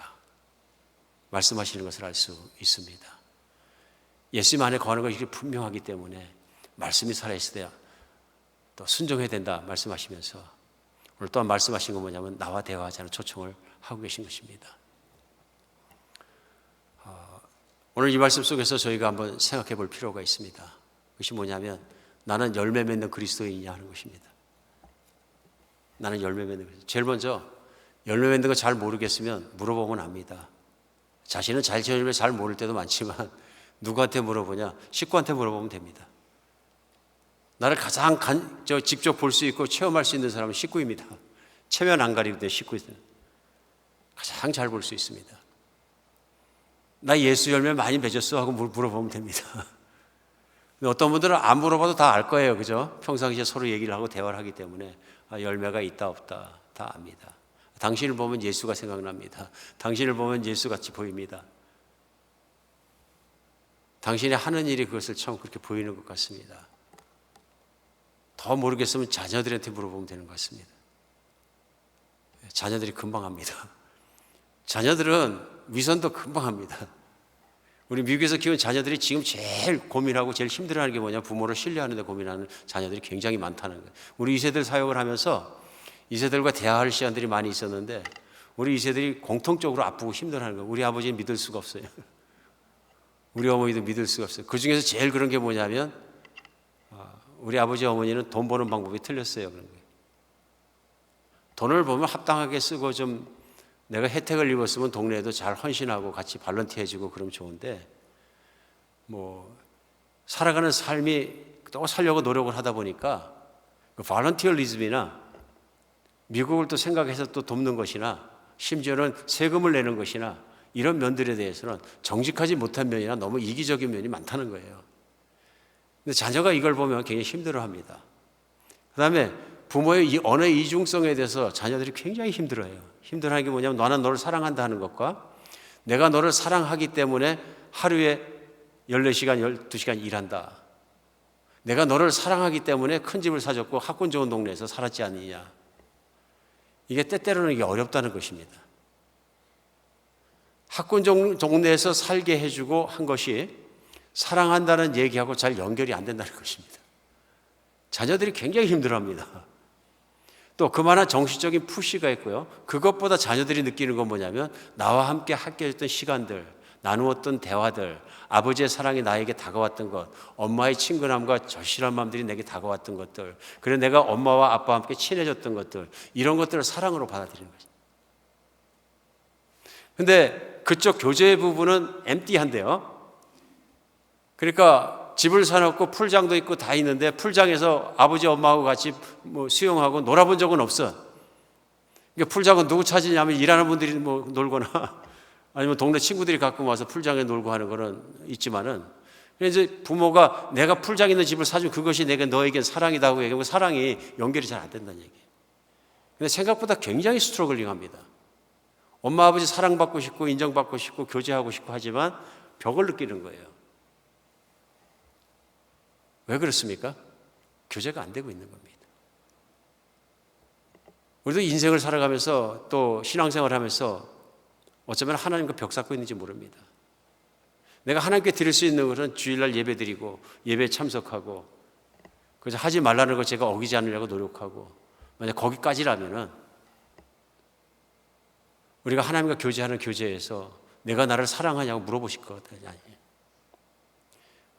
말씀하시는 것을 알 수 있습니다. 예수님 안에 거하는 것이 분명하기 때문에 말씀이 살아있을 때 또 순종해야 된다 말씀하시면서 오늘 또한 말씀하신 건 뭐냐면 나와 대화하자는 초청을 하고 계신 것입니다. 오늘 이 말씀 속에서 저희가 한번 생각해 볼 필요가 있습니다. 그것이 뭐냐면 나는 열매 맺는 그리스도인이냐 하는 것입니다. 나는 열매 맺는 그리스도인. 제일 먼저 열매 맺는 거 잘 모르겠으면 물어보면 압니다. 자신은 잘 모를 때도 많지만 누구한테 물어보냐? 식구한테 물어보면 됩니다. 나를 가장 직접 볼 수 있고 체험할 수 있는 사람은 식구입니다. 체면 안 가리는데 식구입니다. 가장 잘 볼 수 있습니다. 나 예수 열매 많이 맺었어 하고 물어보면 됩니다. 어떤 분들은 안 물어봐도 다 알 거예요. 그죠? 평상시에 서로 얘기를 하고 대화를 하기 때문에 열매가 있다 없다 다 압니다. 당신을 보면 예수가 생각납니다. 당신을 보면 예수같이 보입니다. 당신이 하는 일이 그것을 참 그렇게 보이는 것 같습니다. 더 모르겠으면 자녀들한테 물어보면 되는 것 같습니다. 자녀들이 금방 합니다. 자녀들은 위선도 금방 합니다. 우리 미국에서 키운 자녀들이 지금 제일 고민하고 제일 힘들어하는 게 뭐냐? 부모를 신뢰하는 데 고민하는 자녀들이 굉장히 많다는 거예요. 우리 2세들 사역을 하면서 2세들과 대화할 시간들이 많이 있었는데 우리 2세들이 공통적으로 아프고 힘들어하는 거예요. 우리 아버지는 믿을 수가 없어요. 우리 어머니도 믿을 수가 없어요. 그중에서 제일 그런 게 뭐냐면 우리 아버지 어머니는 돈 버는 방법이 틀렸어요. 그런 거예요. 돈을 보면 합당하게 쓰고 좀 내가 혜택을 입었으면 동네에도 잘 헌신하고 같이 발런티 해주고 그러면 좋은데 살아가는 삶이 또 살려고 노력을 하다 보니까 발런티어리즘이나 미국을 또 생각해서 또 돕는 것이나 심지어는 세금을 내는 것이나 이런 면들에 대해서는 정직하지 못한 면이나 너무 이기적인 면이 많다는 거예요. 근데 자녀가 이걸 보면 굉장히 힘들어합니다. 그 다음에 부모의 이 언어의 이중성에 대해서 자녀들이 굉장히 힘들어해요. 힘들어하는 게 뭐냐면 나는 너를 사랑한다는 것과 내가 너를 사랑하기 때문에 하루에 14시간, 12시간 일한다. 내가 너를 사랑하기 때문에 큰 집을 사줬고 학군 좋은 동네에서 살았지 않느냐. 이게 때때로는 이게 어렵다는 것입니다. 학군 동네에서 살게 해주고 한 것이 사랑한다는 얘기하고 잘 연결이 안 된다는 것입니다. 자녀들이 굉장히 힘들어합니다. 또 그만한 정신적인 푸시가 있고요. 그것보다 자녀들이 느끼는 건 뭐냐면 나와 함께 함께했던 시간들, 나누었던 대화들, 아버지의 사랑이 나에게 다가왔던 것, 엄마의 친근함과 절실한 마음들이 내게 다가왔던 것들, 그리고 내가 엄마와 아빠와 함께 친해졌던 것들, 이런 것들을 사랑으로 받아들이는 거죠. 근데 그쪽 교제의 부분은 엠티한데요. 그러니까 집을 사놓고 풀장도 있고 다 있는데 풀장에서 아버지 엄마하고 같이 수영하고 놀아본 적은 없어. 그러니까 풀장은 누구 찾으냐면 일하는 분들이 놀거나 아니면 동네 친구들이 갖고 와서 풀장에 놀고 하는 거는 있지만은 이제 부모가 내가 풀장 있는 집을 사준 그것이 내가 너에겐 사랑이다고 얘기하고 사랑이 연결이 잘 안 된다는 얘기예요. 근데 생각보다 굉장히 스트러글링합니다. 엄마 아버지 사랑받고 싶고 인정받고 싶고 교제하고 싶고 하지만 벽을 느끼는 거예요. 왜 그렇습니까? 교제가 안 되고 있는 겁니다. 우리도 인생을 살아가면서 또 신앙생활을 하면서 어쩌면 하나님과 벽 쌓고 있는지 모릅니다. 내가 하나님께 드릴 수 있는 것은 주일날 예배 드리고 예배에 참석하고 그래서 하지 말라는 거 제가 어기지 않으려고 노력하고 만약 거기까지라면은 우리가 하나님과 교제하는 교제에서 내가 나를 사랑하냐고 물어보실 것 같아요.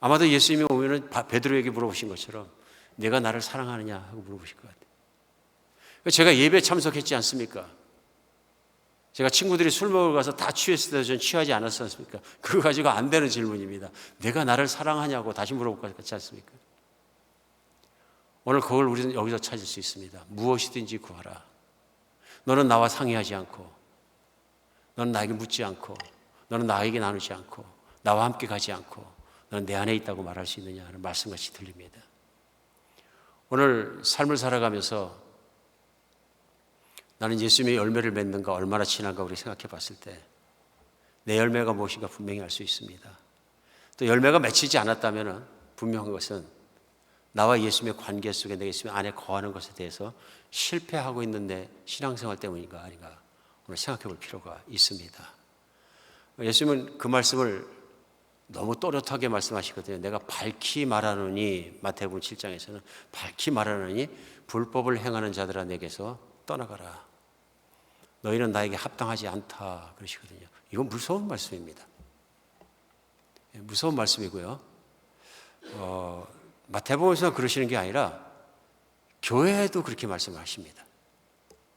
아마도 예수님이 오면은 베드로에게 물어보신 것처럼 내가 나를 사랑하느냐 하고 물어보실 것 같아요. 제가 예배에 참석했지 않습니까? 제가 친구들이 술 먹으러 가서 다 취했을 때도 전 취하지 않았지 않습니까? 그거 가지고 안 되는 질문입니다. 내가 나를 사랑하냐고 다시 물어볼 것 같지 않습니까? 오늘 그걸 우리는 여기서 찾을 수 있습니다. 무엇이든지 구하라. 너는 나와 상의하지 않고, 너는 나에게 묻지 않고, 너는 나에게 나누지 않고, 나와 함께 가지 않고, 너는 내 안에 있다고 말할 수 있느냐 하는 말씀같이 들립니다. 오늘 삶을 살아가면서 나는 예수님의 열매를 맺는가 얼마나 지난가 우리 생각해 봤을 때 내 열매가 무엇인가 분명히 알 수 있습니다. 또 열매가 맺히지 않았다면 분명한 것은 나와 예수님의 관계 속에 내 예수님 안에 거하는 것에 대해서 실패하고 있는 내 신앙생활 때문인가 아닌가 오늘 생각해 볼 필요가 있습니다. 예수님은 그 말씀을 너무 또렷하게 말씀하시거든요. 내가 밝히 말하노니, 마태복음 7장에서는 밝히 말하노니 불법을 행하는 자들아 내게서 떠나가라. 너희는 나에게 합당하지 않다 그러시거든요. 이건 무서운 말씀입니다. 무서운 말씀이고요. 마태복음에서 그러시는 게 아니라 교회에도 그렇게 말씀하십니다.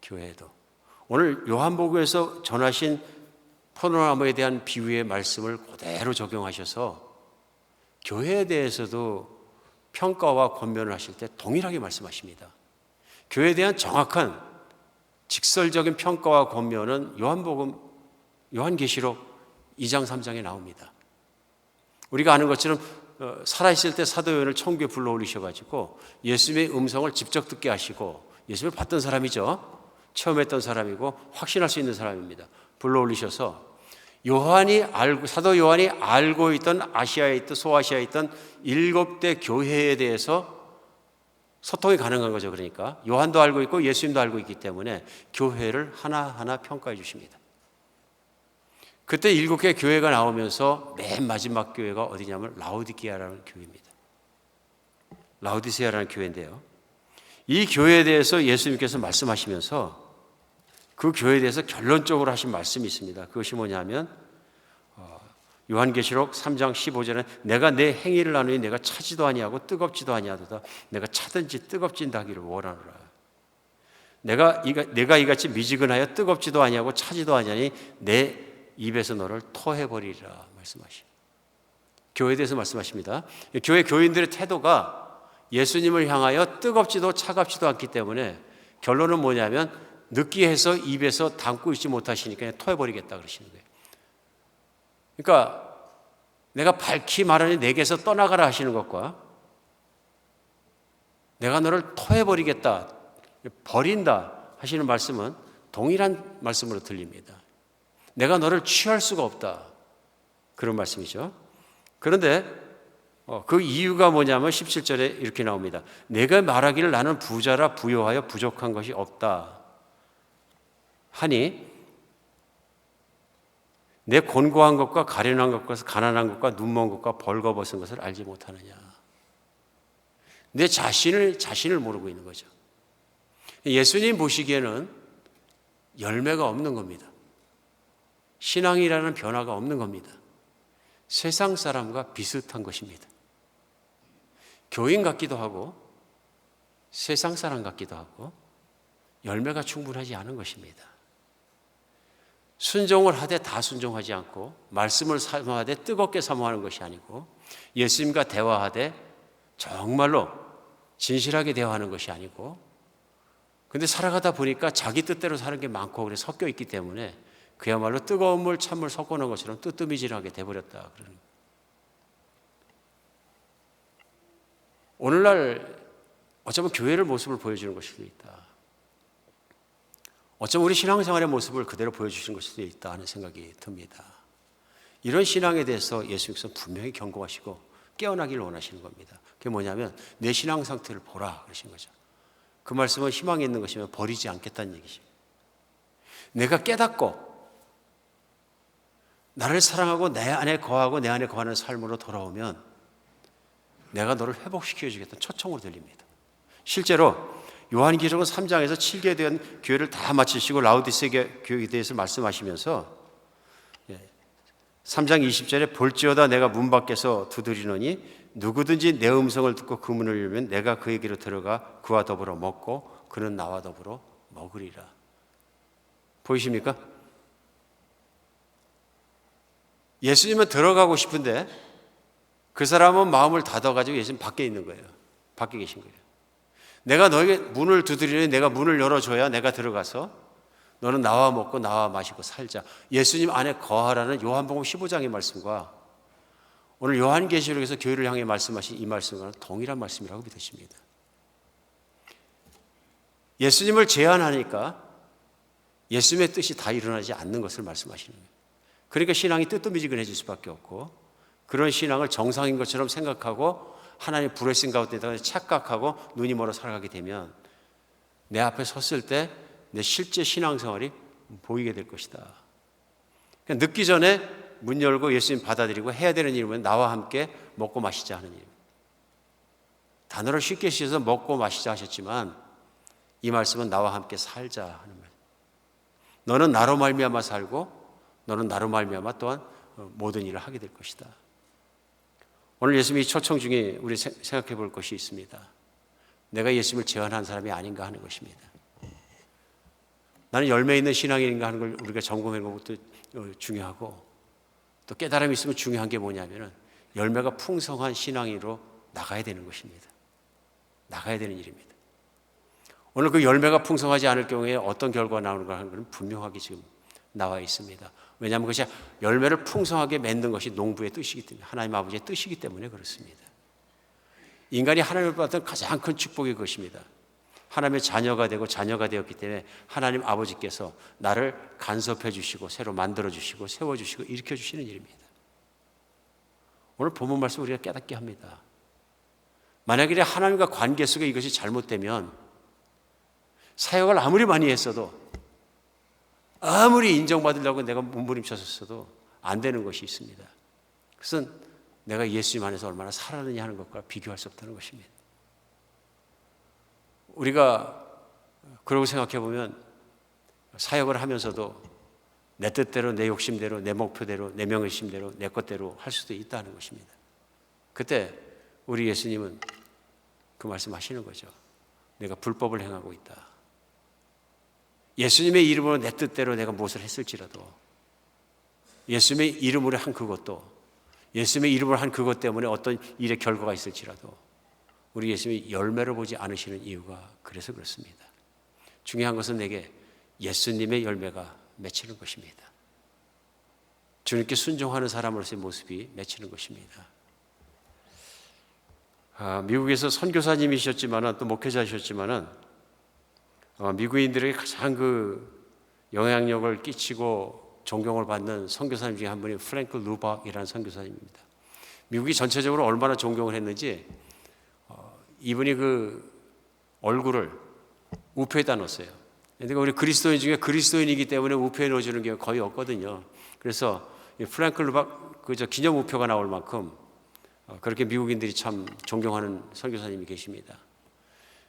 교회에도. 오늘 요한복음에서 전하신 포도나무에 대한 비유의 말씀을 그대로 적용하셔서 교회에 대해서도 평가와 권면을 하실 때 동일하게 말씀하십니다. 교회에 대한 정확한 직설적인 평가와 권면은 요한계시록 2장 3장에 나옵니다. 우리가 아는 것처럼 살아있을 때 사도 요한을 천국에 불러올리셔가지고 예수님의 음성을 직접 듣게 하시고 예수님을 봤던 사람이죠. 체험했던 사람이고 확신할 수 있는 사람입니다. 불러올리셔서 사도 요한이 알고 있던 아시아에 있던 소아시아에 있던 7대 교회에 대해서 소통이 가능한 거죠. 그러니까 요한도 알고 있고 예수님도 알고 있기 때문에 교회를 하나하나 평가해 주십니다. 그때 7개 교회가 나오면서 맨 마지막 교회가 어디냐면 라오디게아라는 교회입니다. 라오디세아라는 교회인데요. 이 교회에 대해서 예수님께서 말씀하시면서 그 교회에 대해서 결론적으로 하신 말씀이 있습니다. 그것이 뭐냐면 요한계시록 3장 15절에 내가 내 행위를 아노니 내가 차지도 아니하고 뜨겁지도 아니하도다. 내가 차든지 뜨겁진다 하기를 원하노라. 내가 이같이 미지근하여 뜨겁지도 아니하고 차지도 아니하니 내 입에서 너를 토해버리리라 말씀하시오. 교회에 대해서 말씀하십니다. 교회 교인들의 태도가 예수님을 향하여 뜨겁지도 차갑지도 않기 때문에 결론은 뭐냐면 느끼해서 입에서 담고 있지 못하시니까 그냥 토해버리겠다 그러시는 거예요. 그러니까 내가 밝히 말하니 내게서 떠나가라 하시는 것과 내가 너를 토해버리겠다, 버린다 하시는 말씀은 동일한 말씀으로 들립니다. 내가 너를 취할 수가 없다. 그런 말씀이죠. 그런데 그 이유가 뭐냐면 17절에 이렇게 나옵니다. 내가 말하기를 나는 부자라 부요하여 부족한 것이 없다 하니 내 곤고한 것과 가련한 것과 가난한 것과 눈먼 것과 벌거벗은 것을 알지 못하느냐. 내 자신을 모르고 있는 거죠. 예수님 보시기에는 열매가 없는 겁니다. 신앙이라는 변화가 없는 겁니다. 세상 사람과 비슷한 것입니다. 교인 같기도 하고 세상 사람 같기도 하고 열매가 충분하지 않은 것입니다. 순종을 하되 다 순종하지 않고 말씀을 사모하되 뜨겁게 사모하는 것이 아니고 예수님과 대화하되 정말로 진실하게 대화하는 것이 아니고 근데 살아가다 보니까 자기 뜻대로 사는 게 많고 그래 섞여 있기 때문에 그야말로 뜨거운 물 찬물 섞어 놓은 것처럼 뜨뜨미질하게 돼버렸다. 오늘날 어쩌면 교회를 모습을 보여주는 것일 수도 있다. 어쩌면 우리 신앙생활의 모습을 그대로 보여주시는 것일 수도 있다 하는 생각이 듭니다. 이런 신앙에 대해서 예수님께서 분명히 경고하시고 깨어나기를 원하시는 겁니다. 그게 뭐냐면 내 신앙 상태를 보라 그러신 거죠. 그 말씀은 희망이 있는 것이면 버리지 않겠다는 얘기죠. 내가 깨닫고 나를 사랑하고 내 안에 거하고 내 안에 거하는 삶으로 돌아오면 내가 너를 회복시켜 주겠다는 초청으로 들립니다. 실제로 요한계시록 3장에서 7개에 대한 교회를 다 마치시고 라오디세아 교회에 대해서 말씀하시면서 3장 20절에 볼지어다 내가 문 밖에서 두드리노니 누구든지 내 음성을 듣고 그 문을 열면 내가 그에게로 들어가 그와 더불어 먹고 그는 나와 더불어 먹으리라. 보이십니까? 예수님은 들어가고 싶은데 그 사람은 마음을 닫아가지고 예수님 밖에 있는 거예요. 밖에 계신 거예요. 내가 너에게 문을 두드리니 내가 문을 열어줘야 내가 들어가서 너는 나와 먹고 나와 마시고 살자. 예수님 안에 거하라는 요한복음 15장의 말씀과 오늘 요한계시록에서 교회를 향해 말씀하신 이 말씀과는 동일한 말씀이라고 믿으십니다. 예수님을 제한하니까 예수님의 뜻이 다 일어나지 않는 것을 말씀하시는 거예요. 그러니까 신앙이 뜨뜻미지근해질 수밖에 없고 그런 신앙을 정상인 것처럼 생각하고 하나님의 불의신 가운데다가 착각하고 눈이 멀어 살아가게 되면 내 앞에 섰을 때 내 실제 신앙생활이 보이게 될 것이다. 그러니까 늦기 전에 문 열고 예수님 받아들이고 해야 되는 일은 나와 함께 먹고 마시자 하는 일. 단어를 쉽게 씌워서 먹고 마시자 하셨지만 이 말씀은 나와 함께 살자 하는 말. 너는 나로 말미암아 살고 너는 나로 말미암아 또한 모든 일을 하게 될 것이다. 오늘 예수님이 초청 중에 우리 생각해 볼 것이 있습니다. 내가 예수님을 제한한 사람이 아닌가 하는 것입니다. 나는 열매 있는 신앙인인가 하는 걸 우리가 점검해 보는 것도 중요하고 또 깨달음이 있으면 중요한 게 뭐냐면은 열매가 풍성한 신앙인으로 나가야 되는 것입니다. 나가야 되는 일입니다. 오늘 그 열매가 풍성하지 않을 경우에 어떤 결과가 나오는가 하는 것은 분명하게 지금 나와 있습니다. 왜냐하면 그것이 열매를 풍성하게 맺는 것이 농부의 뜻이기 때문에 하나님 아버지의 뜻이기 때문에 그렇습니다. 인간이 하나님을 받은 가장 큰 축복이 그것입니다. 하나님의 자녀가 되고 자녀가 되었기 때문에 하나님 아버지께서 나를 간섭해 주시고 새로 만들어 주시고 세워 주시고 일으켜 주시는 일입니다. 오늘 본문 말씀 우리가 깨닫게 합니다. 만약에 하나님과 관계 속에 이것이 잘못되면 사역을 아무리 많이 했어도 아무리 인정받으려고 내가 몸부림쳤어도 안 되는 것이 있습니다. 그것은 내가 예수님 안에서 얼마나 살았느냐 하는 것과 비교할 수 없다는 것입니다. 우리가 그러고 생각해 보면 사역을 하면서도 내 뜻대로 내 욕심대로 내 목표대로 내 명예심대로 내 것대로 할 수도 있다는 것입니다. 그때 우리 예수님은 그 말씀하시는 거죠. 내가 불법을 행하고 있다. 예수님의 이름으로 내 뜻대로 내가 무엇을 했을지라도 예수님의 이름으로 한 그것도 예수님의 이름으로 한 그것 때문에 어떤 일의 결과가 있을지라도 우리 예수님이 열매를 보지 않으시는 이유가 그래서 그렇습니다. 중요한 것은 내게 예수님의 열매가 맺히는 것입니다. 주님께 순종하는 사람으로서의 모습이 맺히는 것입니다. 미국에서 선교사님이셨지만 또 목회자이셨지만 미국인들에게 가장 그 영향력을 끼치고 존경을 받는 선교사님 중에 한 분이 프랭크 루박이라는 선교사님입니다. 미국이 전체적으로 얼마나 존경을 했는지 이분이 그 얼굴을 우표에다 넣었어요. 그러니까 우리 그리스도인 중에 그리스도인이기 때문에 우표에 넣어주는 게 거의 없거든요. 그래서 프랭크 루박 그 기념 우표가 나올 만큼 그렇게 미국인들이 참 존경하는 선교사님이 계십니다.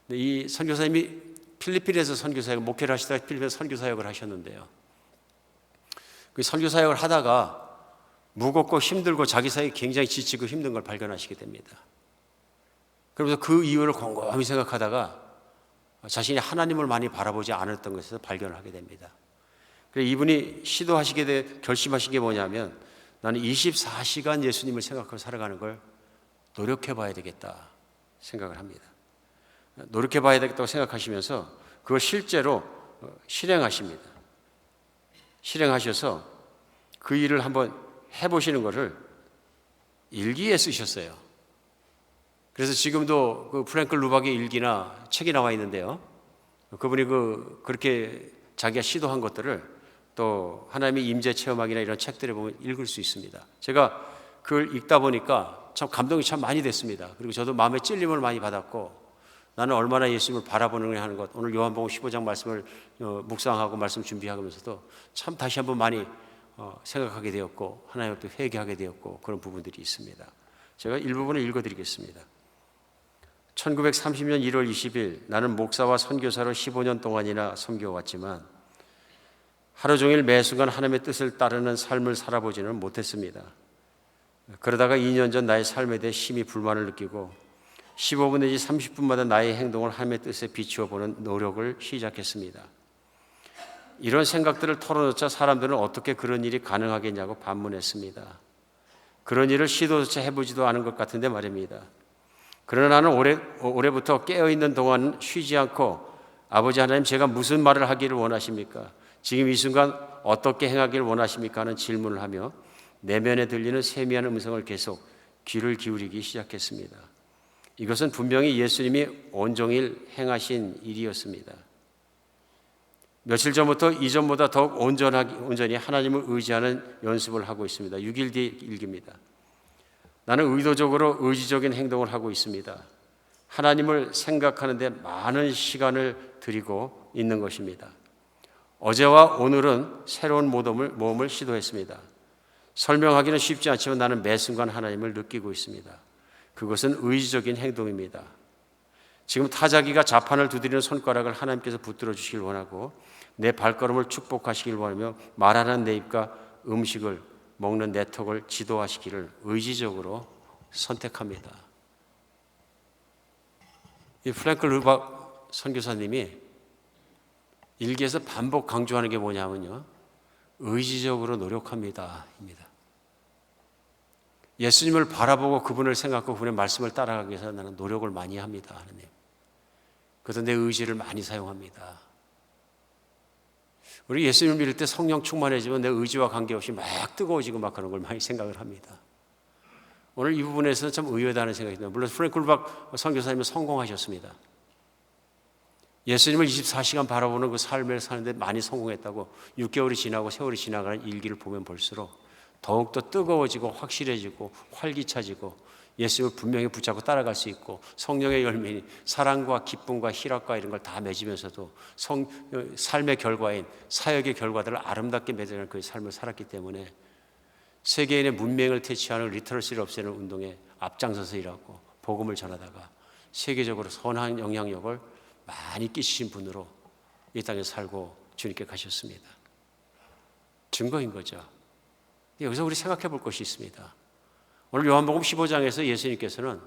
근데 이 선교사님이 필리핀에서 선교사역 목회를 하시다가 필리핀에서 선교사역을 하셨는데요. 그 선교사역을 하다가 무겁고 힘들고 자기 사이에 굉장히 지치고 힘든 걸 발견하시게 됩니다. 그러면서 그 이유를 곰곰이 생각하다가 자신이 하나님을 많이 바라보지 않았던 것에서 발견을 하게 됩니다. 그래서 이분이 결심하신 게 뭐냐면 나는 24시간 예수님을 생각하고 살아가는 걸 노력해 봐야 되겠다 생각을 합니다. 노력해 봐야 되겠다고 생각하시면서 그걸 실제로 실행하십니다. 실행하셔서 그 일을 한번 해보시는 것을 일기에 쓰셨어요. 그래서 지금도 그 프랭클 루박의 일기나 책이 나와 있는데요. 그분이 그렇게 자기가 시도한 것들을 또 하나님의 임재 체험학이나 이런 책들에 보면 읽을 수 있습니다. 제가 그걸 읽다 보니까 참 감동이 참 많이 됐습니다. 그리고 저도 마음의 찔림을 많이 받았고 나는 얼마나 예수님을 바라보느냐 하는 것, 오늘 요한복음 15장 말씀을 묵상하고 말씀 준비하면서도 참 다시 한번 많이 생각하게 되었고 하나님 앞에 회개하게 되었고 그런 부분들이 있습니다. 제가 일부분을 읽어드리겠습니다. 1930년 1월 20일 나는 목사와 선교사로 15년 동안이나 섬겨왔지만 하루 종일 매 순간 하나님의 뜻을 따르는 삶을 살아보지는 못했습니다. 그러다가 2년 전 나의 삶에 대해 심히 불만을 느끼고 15분 내지 30분마다 나의 행동을 하나님의 뜻에 비추어 보는 노력을 시작했습니다. 이런 생각들을 털어놓자 사람들은 어떻게 그런 일이 가능하겠냐고 반문했습니다. 그런 일을 시도조차 해보지도 않은 것 같은데 말입니다. 그러나 나는 올해부터 깨어있는 동안 쉬지 않고 아버지 하나님, 제가 무슨 말을 하기를 원하십니까? 지금 이 순간 어떻게 행하기를 원하십니까? 하는 질문을 하며 내면에 들리는 세미한 음성을 계속 귀를 기울이기 시작했습니다. 이것은 분명히 예수님이 온종일 행하신 일이었습니다. 며칠 전부터 이전보다 더욱 온전히 하나님을 의지하는 연습을 하고 있습니다. 6일 뒤 일기입니다. 나는 의도적으로 의지적인 행동을 하고 있습니다. 하나님을 생각하는 데 많은 시간을 들이고 있는 것입니다. 어제와 오늘은 새로운 모험을 시도했습니다. 설명하기는 쉽지 않지만 나는 매 순간 하나님을 느끼고 있습니다. 그것은 의지적인 행동입니다. 지금 타자기가 자판을 두드리는 손가락을 하나님께서 붙들어 주시길 원하고 내 발걸음을 축복하시길 원하며 말하는 내 입과 음식을 먹는 내 턱을 지도하시기를 의지적으로 선택합니다. 이 프랭클 르박 선교사님이 일기에서 반복 강조하는 게 뭐냐면요, 의지적으로 노력합니다 입니다. 예수님을 바라보고 그분을 생각하고 그분의 말씀을 따라가기 위해서 나는 노력을 많이 합니다. 하나님. 그래서 내 의지를 많이 사용합니다. 우리 예수님을 믿을 때 성령 충만해지면 내 의지와 관계없이 막 뜨거워지고 막 그런 걸 많이 생각을 합니다. 오늘 이 부분에서 참 의외다는 생각이 듭니다. 물론 프랭클 르박 선교사님은 성공하셨습니다. 예수님을 24시간 바라보는 그 삶을 사는데 많이 성공했다고 6개월이 지나고 세월이 지나가는 일기를 보면 볼수록 더욱더 뜨거워지고 확실해지고 활기차지고 예수님을 분명히 붙잡고 따라갈 수 있고 성령의 열매인 사랑과 기쁨과 희락과 이런 걸 다 맺으면서도 삶의 결과인 사역의 결과들을 아름답게 맺어가는 그 삶을 살았기 때문에 세계인의 문맹을 퇴치하는 리터러시를 없애는 운동에 앞장서서 일하고 복음을 전하다가 세계적으로 선한 영향력을 많이 끼치신 분으로 이 땅에 살고 주님께 가셨습니다. 증거인 거죠. 여기서 우리 생각해 볼 것이 있습니다. 오늘 요한복음 15장에서 예수님께서는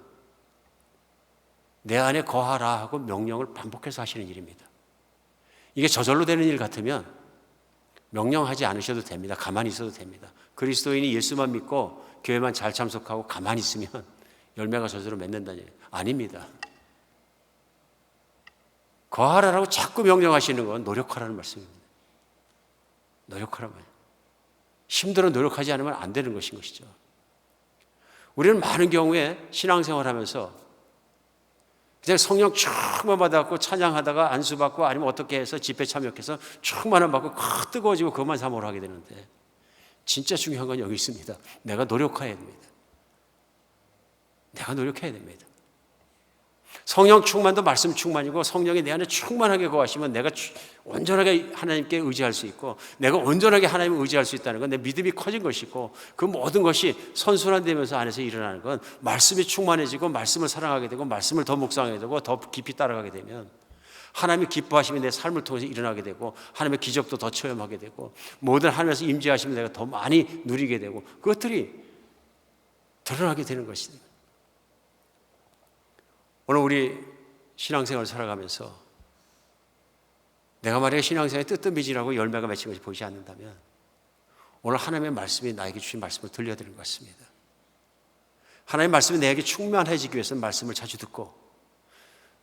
내 안에 거하라 하고 명령을 반복해서 하시는 일입니다. 이게 저절로 되는 일 같으면 명령하지 않으셔도 됩니다. 가만히 있어도 됩니다. 그리스도인이 예수만 믿고 교회만 잘 참석하고 가만히 있으면 열매가 저절로 맺는다는 얘기예요. 아닙니다. 거하라라고 자꾸 명령하시는 건 노력하라는 말씀입니다. 노력하라는 말이에요. 힘들어 노력하지 않으면 안 되는 것인 것이죠. 우리는 많은 경우에 신앙생활 하면서 그냥 성령 충만 받아갖고 찬양하다가 안수받고 아니면 어떻게 해서 집회 참여해서 충만함 받고 뜨거워지고 그것만 사모를 하게 되는데 진짜 중요한 건 여기 있습니다. 내가 노력해야 됩니다. 내가 노력해야 됩니다. 성령 충만도 말씀 충만이고 성령이 내 안에 충만하게 거하시면 내가 온전하게 하나님께 의지할 수 있고 내가 온전하게 하나님을 의지할 수 있다는 건 내 믿음이 커진 것이고 그 모든 것이 선순환되면서 안에서 일어나는 건 말씀이 충만해지고 말씀을 사랑하게 되고 말씀을 더 묵상하게 되고 더 깊이 따라가게 되면 하나님이 기뻐하시면 내 삶을 통해서 일어나게 되고 하나님의 기적도 더 체험하게 되고 모든 하나님에서 임재하시면 내가 더 많이 누리게 되고 그것들이 드러나게 되는 것입니다. 오늘 우리 신앙생활을 살아가면서 내가 만약에 신앙생활에 뜨뜻미진하고 열매가 맺힌 것이 보이지 않는다면 오늘 하나님의 말씀이 나에게 주신 말씀을 들려드리는 것 같습니다. 하나님의 말씀이 내게 충만해지기 위해서는 말씀을 자주 듣고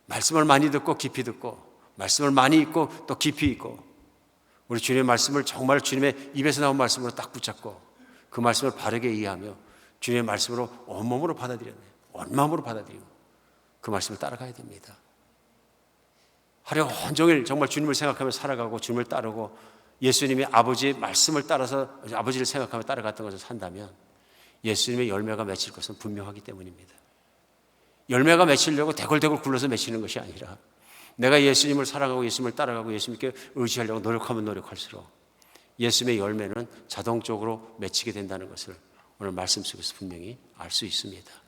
말씀을 많이 듣고 깊이 듣고 말씀을 많이 읽고 또 깊이 읽고 우리 주님의 말씀을 정말 주님의 입에서 나온 말씀으로 딱 붙잡고 그 말씀을 바르게 이해하며 주님의 말씀으로 온몸으로 받아들여야 돼요. 온마음으로 받아들이고 그 말씀을 따라가야 됩니다. 하루 온종일 정말 주님을 생각하며 살아가고 주님을 따르고 예수님이 아버지의 말씀을 따라서 아버지를 생각하며 따라갔던 것을 산다면 예수님의 열매가 맺힐 것은 분명하기 때문입니다. 열매가 맺히려고 대굴대굴 굴러서 맺히는 것이 아니라 내가 예수님을 사랑하고 예수님을 따라가고 예수님께 의지하려고 노력하면 노력할수록 예수님의 열매는 자동적으로 맺히게 된다는 것을 오늘 말씀 속에서 분명히 알 수 있습니다.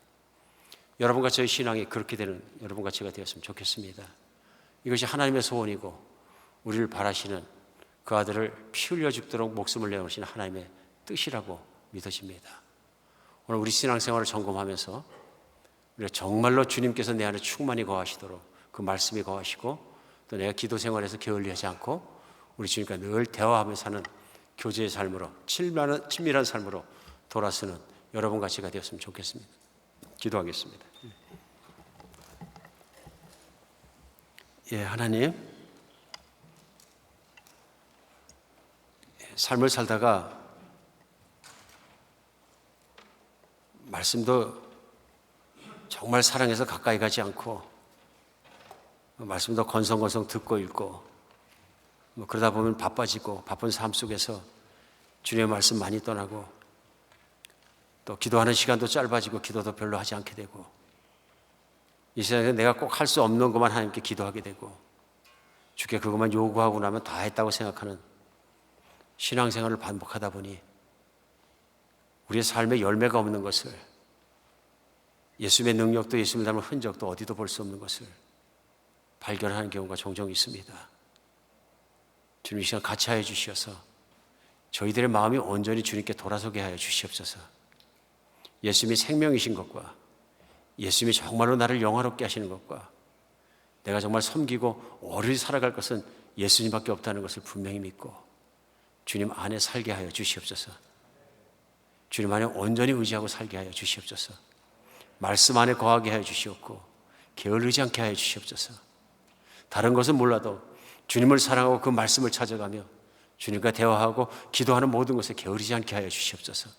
여러분과 저의 신앙이 그렇게 되는 여러분과 제가 되었으면 좋겠습니다. 이것이 하나님의 소원이고 우리를 바라시는 그 아들을 피 흘려 죽도록 목숨을 내놓으신 하나님의 뜻이라고 믿어집니다. 오늘 우리 신앙생활을 점검하면서 우리가 정말로 주님께서 내 안에 충만히 거하시도록 그 말씀이 거하시고 또 내가 기도 생활에서 게을리하지 않고 우리 주님과 늘 대화하며 사는 교제의 삶으로, 친밀한 삶으로 돌아서는 여러분 같이가 되었으면 좋겠습니다. 기도하겠습니다. 예, 하나님, 삶을 살다가 말씀도 정말 사랑해서 가까이 가지 않고, 말씀도 건성건성 듣고 읽고, 그러다 보면 바빠지고, 바쁜 삶 속에서 주님의 말씀 많이 떠나고, 또 기도하는 시간도 짧아지고, 기도도 별로 하지 않게 되고, 이 세상에 내가 꼭 할 수 없는 것만 하나님께 기도하게 되고, 주께 그것만 요구하고 나면 다 했다고 생각하는 신앙생활을 반복하다 보니 우리의 삶에 열매가 없는 것을, 예수님의 능력도 예수님을 닮은 흔적도 어디도 볼 수 없는 것을 발견하는 경우가 종종 있습니다. 주님, 이 시간 같이 하여 주시어서 저희들의 마음이 온전히 주님께 돌아서게 하여 주시옵소서. 예수님이 생명이신 것과 예수님이 정말로 나를 영화롭게 하시는 것과 내가 정말 섬기고 오래 살아갈 것은 예수님밖에 없다는 것을 분명히 믿고 주님 안에 살게 하여 주시옵소서. 주님 안에 온전히 의지하고 살게 하여 주시옵소서. 말씀 안에 거하게 하여 주시옵고 게을르지 않게 하여 주시옵소서. 다른 것은 몰라도 주님을 사랑하고 그 말씀을 찾아가며 주님과 대화하고 기도하는 모든 것에 게으르지 않게 하여 주시옵소서.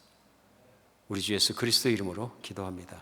우리 주 예수 그리스도의 이름으로 기도합니다.